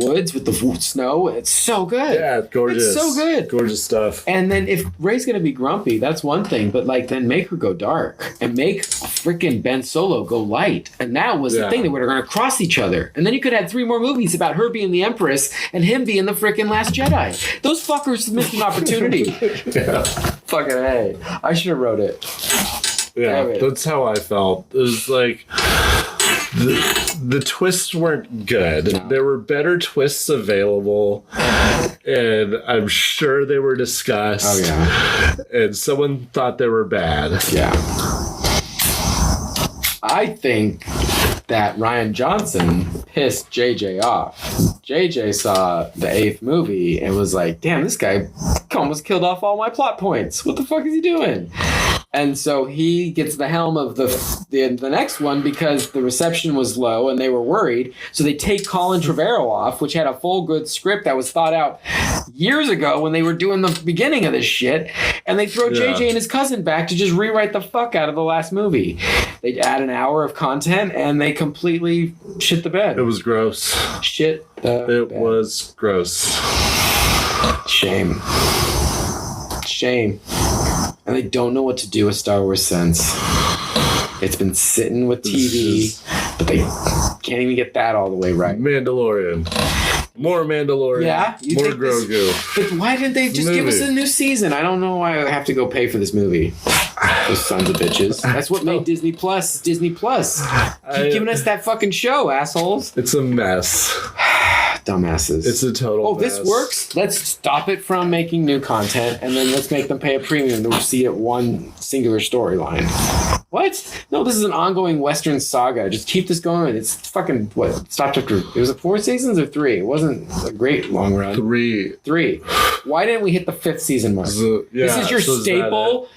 woods with the snow, it's so good. Yeah, gorgeous. It's so good. Gorgeous stuff. And then if Rey's gonna be grumpy, that's one thing, but then make her go dark and make freaking Ben Solo go light. And that was the thing, that we're gonna cross each other. And then you could have 3 more movies about her being the Empress and him being the freaking Last Jedi. Those fuckers missed an opportunity. Fucking A. I should have wrote it. Yeah, that's how I felt. It was the twists weren't good. No. There were better twists available, and I'm sure they were discussed. Oh, yeah. And someone thought they were bad. Yeah. I think that Rian Johnson pissed JJ off. JJ saw the 8th movie and was like, damn, this guy almost killed off all my plot points. What the fuck is he doing? And so he gets the helm of the next one because the reception was low and they were worried. So they take Colin Trevorrow off, which had a full good script that was thought out years ago when they were doing the beginning of this shit. And they throw JJ and his cousin back to just rewrite the fuck out of the last movie. They add an hour of content and they completely shit the bed. It was gross. Shit the bed. It was gross. Shame. and they don't know what to do with Star Wars since. It's been sitting with TV, but they can't even get that all the way right. Mandalorian. More Mandalorian. Yeah. More Grogu. But why didn't they just give us a new season? I don't know why I have to go pay for this movie. Those sons of bitches. That's what made Disney Plus. Keep giving us that fucking show, assholes. It's a mess. Dumbasses. It's a total mess. This works. Let's stop it from making new content, and then let's make them pay a premium to see it one singular storyline. What? No, this is an ongoing Western saga. Just keep this going. It's fucking, what? Stopped after, it was 4 seasons or 3? It wasn't a great long run. 3. Why didn't we hit the 5th season mark? This is your staple,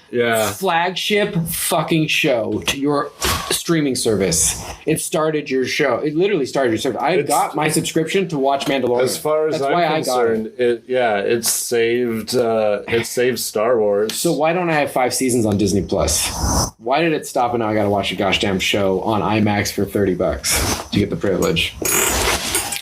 flagship fucking show to your streaming service. It started your show. It literally started your service. I got my subscription to watch Mandalorian. As far as I'm concerned, it saved Star Wars. So why don't I have 5 seasons on Disney Plus? Why did it stop and now I gotta watch a gosh damn show on IMAX for $30 to get the privilege?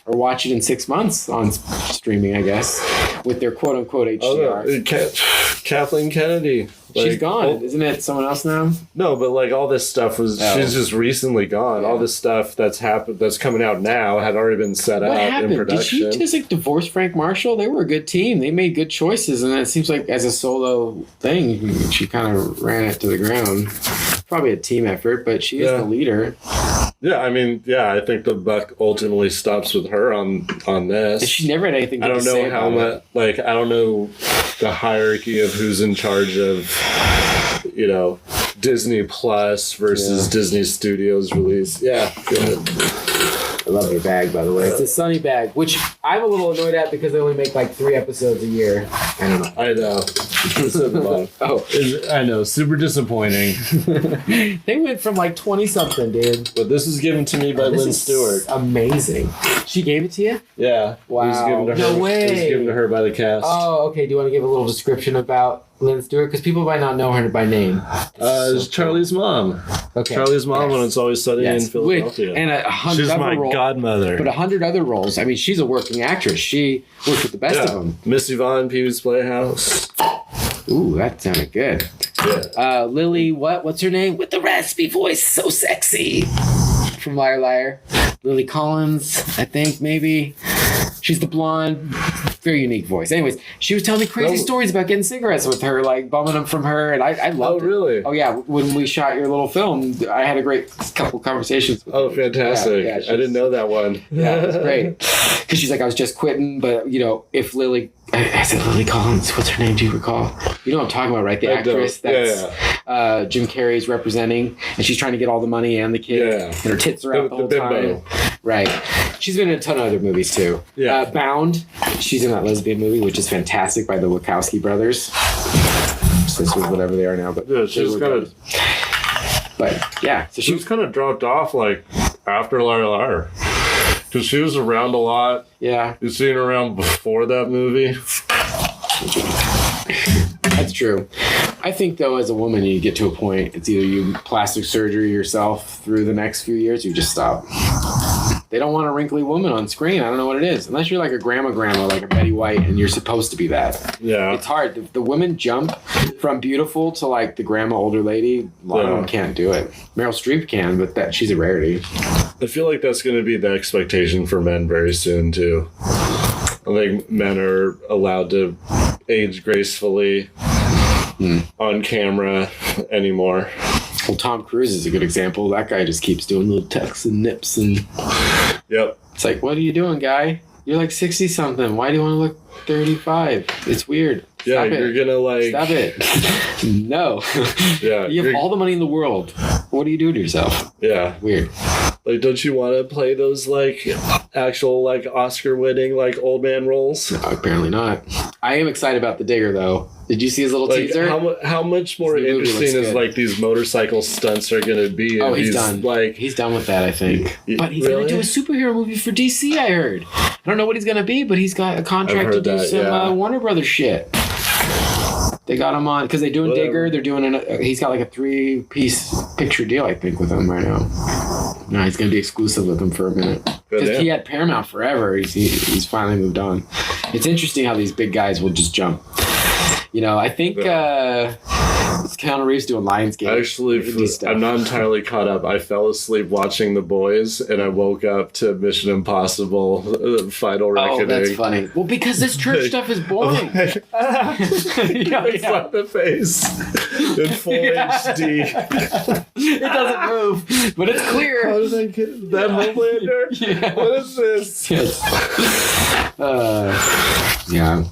Or watch it in 6 months on streaming, I guess, with their quote-unquote HDR. Kathleen Kennedy. She's gone. Isn't it someone else now? No, but like all this stuff was, she's just recently gone. Yeah. All this stuff that's coming out now had already been set out in production. Did she just like divorce Frank Marshall? They were a good team. They made good choices, and it seems like as a solo thing, she kind of ran it to the ground. Probably a team effort, but she is the leader. Yeah, I mean, I think the buck ultimately stops with her on this. And she never had anything good to say about it. I don't know how much, like, I don't know the hierarchy of who's in charge of, Disney Plus versus Disney Studios release. Yeah, good. I love your bag, by the way. It's a Sunny bag, which I'm a little annoyed at because they only make like 3 episodes a year. I don't know. I know. I know. Super disappointing. They went from like 20-something, dude. But this was given to me by Lynn Stewart. Amazing. She gave it to you? Yeah. Wow. It was given to her. No way. It was given to her by the cast. Oh, okay. Do you want to give a little description about Lynn Stewart? Because people might not know her by name. It's Charlie's mom. Okay. Charlie's mom when It's Always Sunny in Philadelphia. And 100 other roles. She's my godmother. But 100 other roles. I mean, she's a working actress. She worked with the best of them. Miss Yvonne, Pee-wee's Playhouse. Ooh, that sounded good. Yeah. Lily, what's her name? With the raspy voice, so sexy. From Liar Liar. Lily Collins, I think, maybe. She's the blonde, very unique voice. Anyways, she was telling me crazy stories about getting cigarettes with her, like bumming them from her, and I loved it. Oh, really? Oh, yeah. When we shot your little film, I had a great couple conversations with her. Fantastic. Yeah, I didn't know that one. Yeah, it was great. Because she's like, I was just quitting, but, if Lily... I said Lily Collins. What's her name? Do you recall? You know what I'm talking about, right? The actress that's Jim Carrey's representing, and she's trying to get all the money and the kid, and her tits are out the whole time. Right. She's been in a ton of other movies too. Yeah. Bound. She's in that lesbian movie, which is fantastic, by the Wachowski brothers. This was whatever they are now, but she was kind of. But yeah, so she was kind of dropped off like after Liar Liar. Because she was around a lot. Yeah. You've seen her around before that movie. That's true. I think, though, as a woman, you get to a point, it's either you plastic surgery yourself through the next few years, or you just stop. They don't want a wrinkly woman on screen. I don't know what it is. Unless you're like a grandma, like a Betty White, and you're supposed to be that. Yeah. It's hard. The women jump from beautiful to like the grandma, older lady. A lot of them can't do it. Meryl Streep can, but she's a rarity. I feel like that's going to be the expectation for men very soon, too. I think men are allowed to age gracefully on camera anymore. Well, Tom Cruise is a good example. That guy just keeps doing little tucks and nips and... Yep. It's like, what are you doing, guy? You're like 60-something. Why do you want to look 35? It's weird. Stop it. You're gonna like... Stop it. No. Yeah. You have all the money in the world. What do you do to yourself? Yeah. Weird. Like, don't you want to play those, like, actual, like, Oscar-winning, like, old man roles? No, apparently not. I am excited about The Digger, though. Did you see his little teaser? How much more interesting is, like, these motorcycle stunts are going to be? Oh, he's done. Like, he's done with that, I think. But he's going to do a superhero movie for DC, I heard. I don't know what he's going to be, but he's got a contract to do some Warner Brothers shit. They got him on because they're doing Digger. They're doing he's got like a 3-piece picture deal, I think, with him right now. No, he's gonna be exclusive with him for a minute because he had Paramount forever. He's finally moved on. It's interesting how these big guys will just jump. I think Keanu Reeves doing Lionsgate. Actually, I'm not entirely caught up. I fell asleep watching The Boys, and I woke up to Mission Impossible: Final Reckoning. Oh, that's funny. Well, because this church stuff is boring. It's on the face in full HD. It doesn't move, but it's clear. How did I get that Homelander? Yeah. What is this? Yes. Yeah.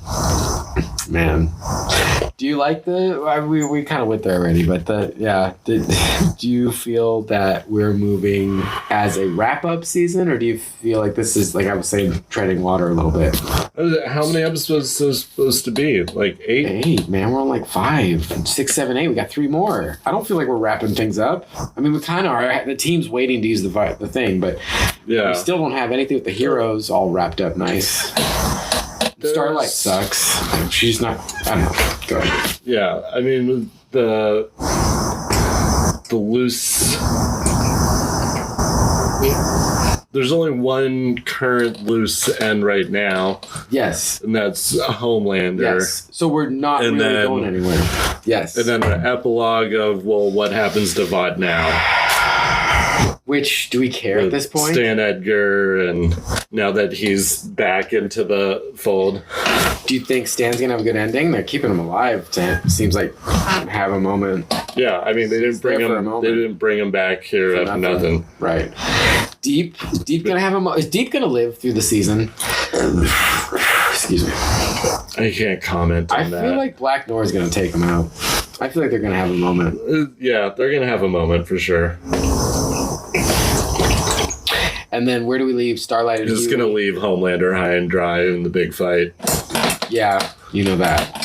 Man. Do you like we kind of went there already, but do you feel that we're moving as a wrap-up season, or do you feel like this is, like I was saying, treading water a little bit? How many episodes is supposed to be? Like 8? 8, man. We're on like 5, 6, 7, 8. We got 3 more. I don't feel like we're wrapping things up. I mean, we kind of are. The team's waiting to use the thing, but we still don't have anything with the heroes all wrapped up nice. Starlight sucks. She's not. I don't know. Go ahead. Yeah, I mean the loose. There's only one current loose end right now. Yes. And that's Homelander. Yes. So we're not really going anywhere. Yes. And then an epilogue of, well, what happens to Vought now? Which, do we care at this point? Stan Edgar, and now that he's back into the fold. Do you think Stan's going to have a good ending? They're keeping him alive to, seems like, have a moment. Yeah, I mean, they didn't bring him back here after nothing. Right. Deep gonna have a is Deep gonna live through the season? Excuse me. I can't comment on that. I feel like Black Noir's gonna take him out. I feel like they're gonna have a moment. Yeah, they're gonna have a moment for sure. And then where do we leave Starlight and Just gonna leave Homelander high and dry in the big fight. Yeah, you know that.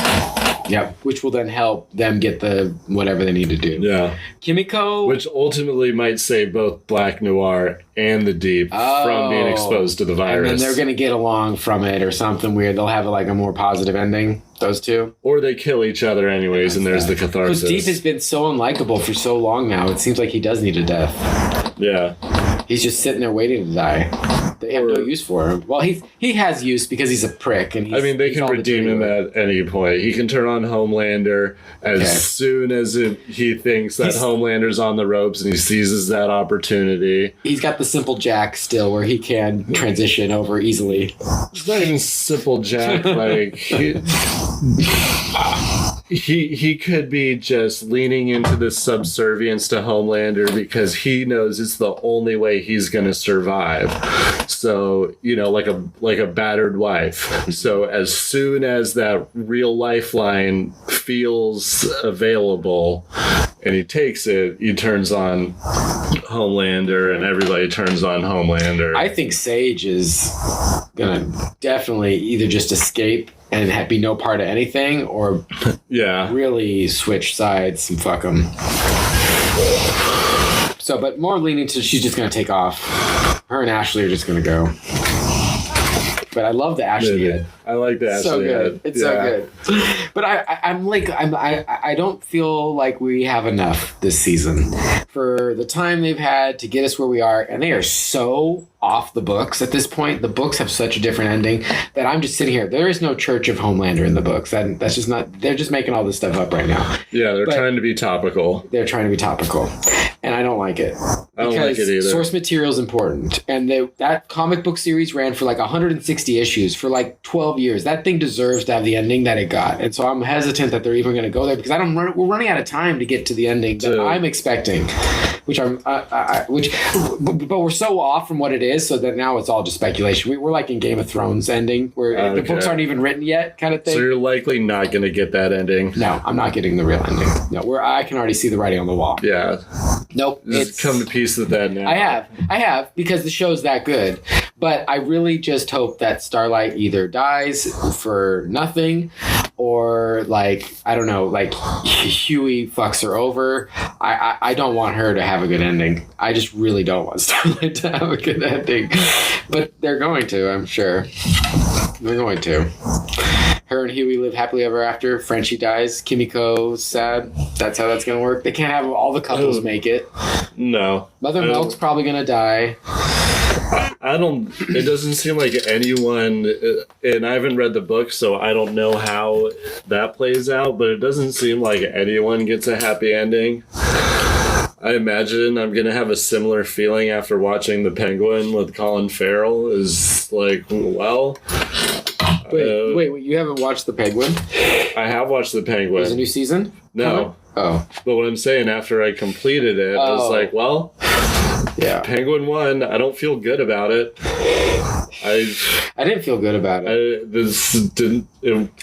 Yep, which will then help them get the whatever they need to do. Yeah. Kimiko... Which ultimately might save both Black Noir and the Deep from being exposed to the virus. And then they're going to get along from it or something weird. They'll have like a more positive ending, those two. Or they kill each other anyways, and there's the catharsis. Because Deep has been so unlikable for so long now, it seems like he does need a death. Yeah. He's just sitting there waiting to die. They have no use for him. Well, he has use because he's a prick. And I mean, they can redeem him at any point. He can turn on Homelander as soon as he thinks that Homelander's on the ropes, and he seizes that opportunity. He's got the simple Jack still where he can transition over easily. It's not even simple Jack. Like, he could be just leaning into this subservience to Homelander because he knows it's the only way he's going to survive. So, you know, like a battered wife. So as soon as that real lifeline feels available and he takes it, he turns on Homelander and everybody turns on Homelander. I think Sage is going to definitely either just escape and be no part of anything or really switch sides and fuck them. So, but more leaning to she's just going to take off. Her and Ashley are just going to go. But I love the Ashley head. I like the Ashley so good. head. It's so good. But I don't feel like we have enough this season for the time they've had to get us where we are, and they are so off the books at this point. The books have such a different ending that I'm just sitting here. There is no Church of Homelander in the books. That's just not. They're just making all this stuff up right now. Yeah, they're trying to be topical. They're trying to be topical, and I don't like it. I don't like it either. Source material is important, and that comic book series ran for like 160 issues for like 12 years. That thing deserves to have the ending that it got, and so I'm hesitant that they're even going to go there because we're running out of time to get to the ending that I'm expecting, but we're so off from what it is, so that now it's all just speculation. We're like in Game of Thrones ending where the books aren't even written yet, kind of thing. So you're likely not going to get that ending. No, I'm not getting the real ending. No, I can already see the writing on the wall. Yeah. Nope. Just come to peace with that now. I have because the show's that good. But I really just hope that Starlight either dies for nothing or like, I don't know, like Huey fucks her over. I don't want her to have a good ending. I just really don't want Starlight to have a good ending. But they're going to, I'm sure. They're going to. Her and Huey live happily ever after. Frenchie dies. Kimiko's sad. That's how that's going to work. They can't have all the couples make it. No. Mother Milk's probably going to die. It doesn't seem like anyone, and I haven't read the book, so I don't know how that plays out, but it doesn't seem like anyone gets a happy ending. I imagine I'm going to have a similar feeling after watching The Penguin with Colin Farrell. Is like, well... Wait, you haven't watched The Penguin? I have watched The Penguin. There's a new season? No. Oh. But what I'm saying, after I completed it, I was like, well... Yeah. Penguin won. I don't feel good about it. I didn't feel good about it.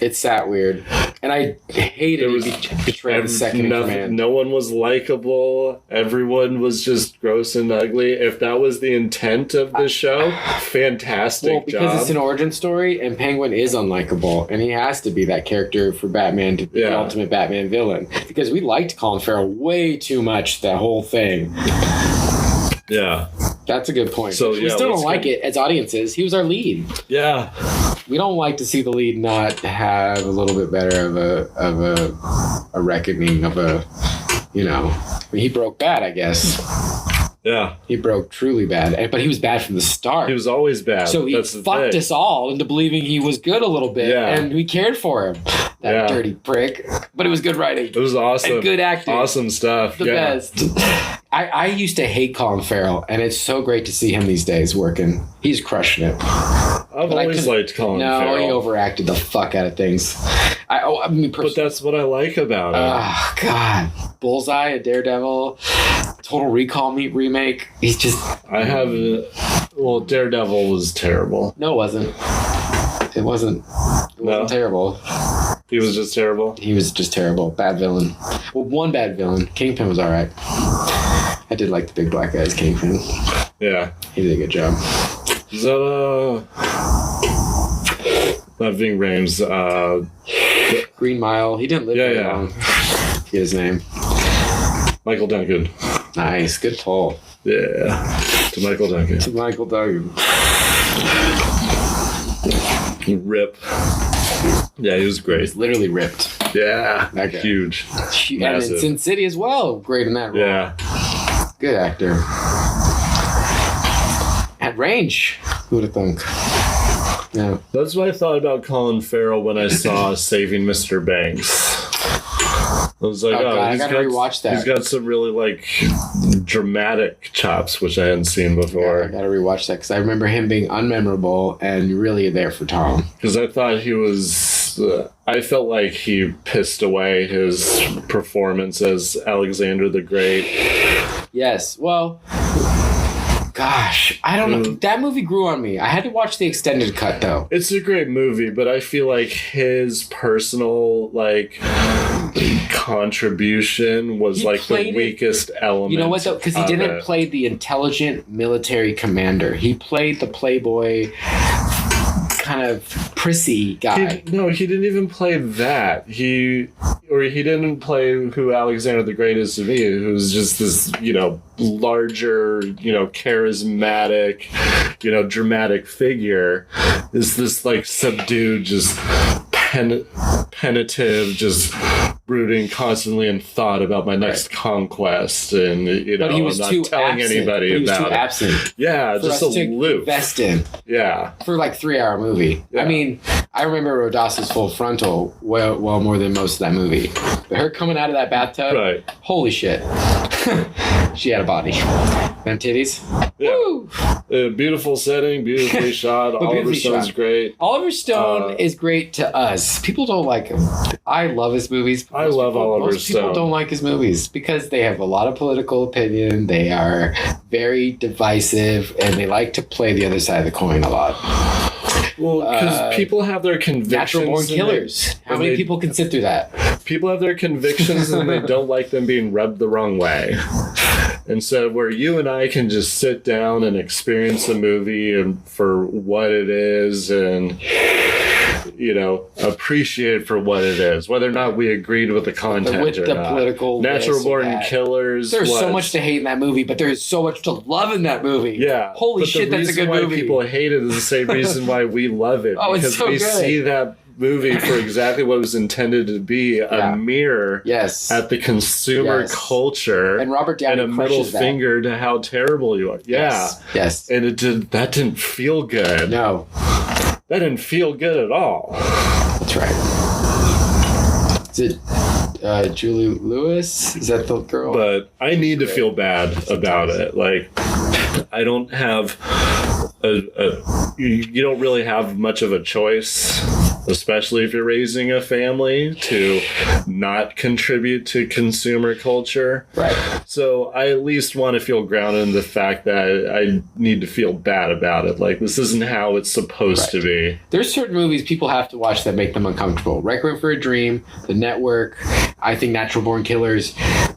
It sat weird. And I hated it betrayed the second in command. No one was likable. Everyone was just gross and ugly. If that was the intent of the show, fantastic job. Because it's an origin story, and Penguin is unlikable, and he has to be that character for Batman to be the ultimate Batman villain. Because we liked Colin Farrell way too much, that whole thing. Yeah. That's a good point. So, we still don't like it as audiences. He was our lead. Yeah. We don't like to see the lead not have a little bit better of a reckoning of a, I mean, he broke bad, I guess. Yeah. He broke truly bad. But he was bad from the start. He was always bad. So he fucked us all into believing he was good a little bit. Yeah. And we cared for him. That dirty prick. But it was good writing. It was awesome. And good acting. Awesome stuff. The best. I used to hate Colin Farrell, and it's so great to see him these days working. He's crushing it. I've always liked Colin Farrell. No, he overacted the fuck out of things. But that's what I like about him. Oh, God. Bullseye, a Daredevil, Total Recall remake. He's just... Daredevil was terrible. No, it wasn't. It wasn't terrible. He was just terrible? He was just terrible. Bad villain. Well, one bad villain. Kingpin was all right. I did like the big black guy as Kingpin. Yeah. He did a good job. Is that, not Ving Rhames, Green Mile. He didn't live very long. Get his name. Michael Duncan. Nice. Good pull. Yeah. To Michael Duncan. Rip. Yeah, he was great. He's literally ripped. Yeah. That guy. Huge. And in Sin City as well. Great in that role. Yeah. Good actor. At range. Who would have thunk? Yeah. That's what I thought about Colin Farrell when I saw Saving Mr. Banks. I was like, I gotta rewatch that. He's got some really dramatic chops, which I hadn't seen before. Yeah, I gotta rewatch that because I remember him being unmemorable and really there for Tom. Because I thought he was, I felt like he pissed away his performance as Alexander the Great. Yes, well, gosh, I don't know. That movie grew on me. I had to watch the extended cut though. It's a great movie, but I feel like his personal contribution was the weakest element. You know what though? Because he didn't play the intelligent military commander. He played the playboy kind of prissy guy. He didn't even play that. He didn't play who Alexander the Great is to me, who's just this, larger, charismatic, dramatic figure. Is this subdued, just penitive, just brooding constantly in thought about my next conquest, and but he was I'm not too telling absent. anybody he was about too it. Absent. Yeah, just aloof. Invest in. Yeah, for 3-hour movie. Yeah. I mean, I remember Rodassa's full frontal well more than most of that movie. But her coming out of that bathtub, right? Holy shit, she had a body. Them titties. Yeah. Woo! Beautiful setting, beautifully shot. Oliver Stone's great. Oliver Stone is great to us. People don't like him. I love his movies. I love Oliver Stone. Most people don't like his movies because they have a lot of political opinion. They are very divisive, and they like to play the other side of the coin a lot. Well, because people have their convictions. Natural born killers. How many people can sit through that? People have their convictions and they don't like them being rubbed the wrong way. And so where you and I can just sit down and experience the movie and for what it is and, appreciate it for what it is, whether or not we agreed with the content with the not. Political Natural born killers. There's so much to hate in that movie, but there's so much to love in that movie. Yeah. Holy shit, that's a good movie. The reason why people hate it is the same reason why we love it. Oh, because it's so we good. see that movie for exactly what it was intended to be, a mirror yes. at the consumer culture. And Robert Downey and a middle that. finger to how terrible you are. Yeah. Yes. And that didn't feel good. No. That didn't feel good at all. That's right. Is it Julie Lewis? Is that the girl? But I need to feel bad about it. Like, I don't have you don't really have much of a choice, especially if you're raising a family, to not contribute to consumer culture. Right. So I at least want to feel grounded in the fact that I need to feel bad about it. Like, this isn't how it's supposed to be. There's certain movies people have to watch that make them uncomfortable. Requiem for a Dream, The Network, I think Natural Born Killers.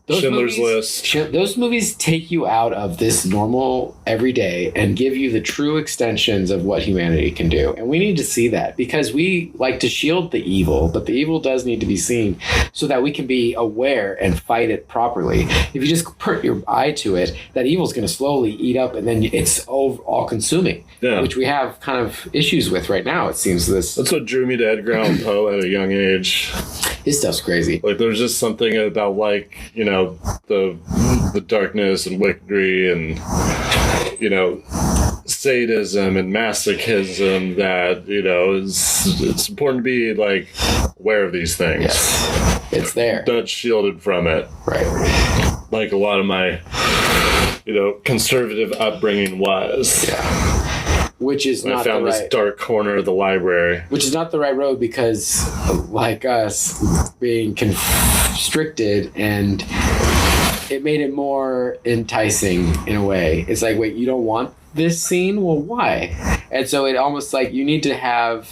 Schindler's List. Those movies take you out of this normal everyday and give you the true extensions of what humanity can do. And we need to see that, because we like to shield the evil, but the evil does need to be seen so that we can be aware and fight it properly. If you just put your eye to it, that evil is going to slowly eat up, and then it's all consuming, which we have kind of issues with right now, it seems. That's what drew me to Edgar Allan Poe at a young age. His stuff's crazy. Like, there's just something about, like, you know, the darkness and wickedry and, you know, sadism and masochism that, you know, it's important to be, like, aware of these things. Yes. It's there. Not shielded from it. Right. Like a lot of my, you know, conservative upbringing was. Yeah. Which is not the right... I found this dark corner of the library. Which is not the right road, because, like us, being constricted, and it made it more enticing in a way. It's like, wait, you don't want this scene? Well, why? And so it almost like you need to have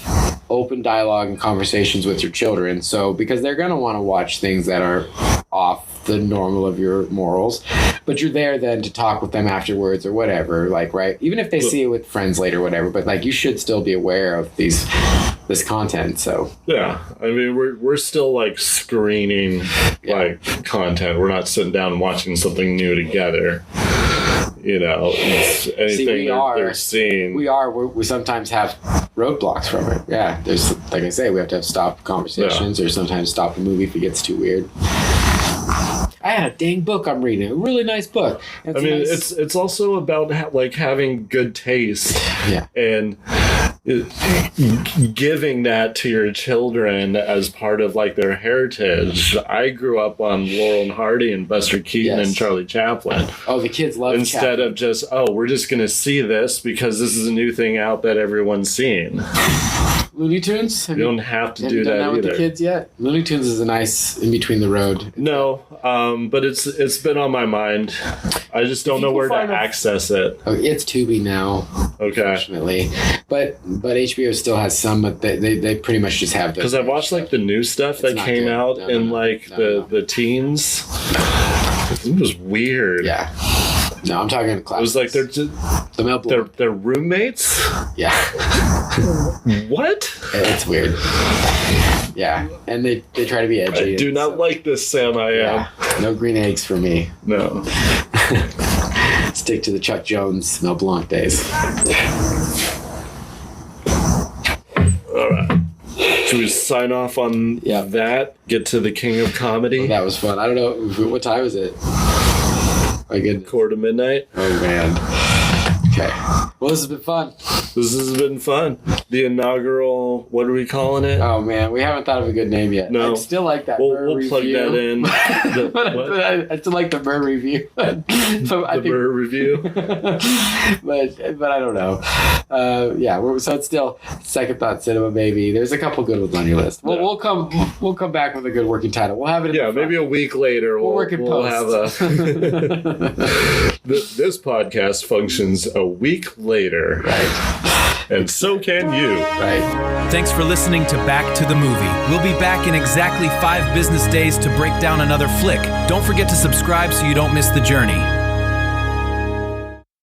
open dialogue and conversations with your children. So, because they're going to want to watch things that are off the normal of your morals, but you're there then to talk with them afterwards or whatever, like, right? Even if they see it with friends later, whatever, but like, you should still be aware of this content. So yeah, I mean, we're still like screening like content. We're not sitting down and watching something new together. You know, anything they're seeing. We sometimes have roadblocks from it. Yeah, there's, like I say, we have to stop conversations or sometimes stop a movie if it gets too weird. I had a dang book I'm reading. A really nice book. I mean, it's also about like having good taste. Yeah. And giving that to your children as part of like their heritage. I grew up on Laurel and Hardy and Buster Keaton and Charlie Chaplin. Oh, the kids love Instead Chaplin. of just, we're just going to see this because this is a new thing out that everyone's seeing. Looney Tunes? You don't have to do that either. with the kids yet? Looney Tunes is a nice in between the road. No, but it's been on my mind. I just don't know where to access it. Oh, it's Tubi now. Okay. Unfortunately. But HBO still has some, but they pretty much just have because I watched like the new stuff that came out in the teens. It was weird. Yeah. No, I'm talking classics. It was like they're roommates? Yeah. What? It's weird. Yeah. And they try to be edgy. I do not like this, Sam. I am. No green eggs for me. No. Stick to the Chuck Jones, Mel Blanc days. All right. Should we sign off on that? Get to the king of comedy? Oh, that was fun. I don't know. What time is it? My goodness. 11:45. Oh, man. Okay. Well, this has been fun. This has been fun. The inaugural, what are we calling it? Oh, man. We haven't thought of a good name yet. No. I still like that. We'll plug that in. I still like the Burr review. Burr review? but I don't know. So it's still Second Thought Cinema, maybe. There's a couple good ones on your list. We'll come back with a good working title. We'll have it in maybe a week later. We'll work in post. Have this podcast functions a week later. Right. And so can you. Right. Thanks for listening to Back to the Movie. We'll be back in exactly 5 business days to break down another flick. Don't forget to subscribe so you don't miss the journey.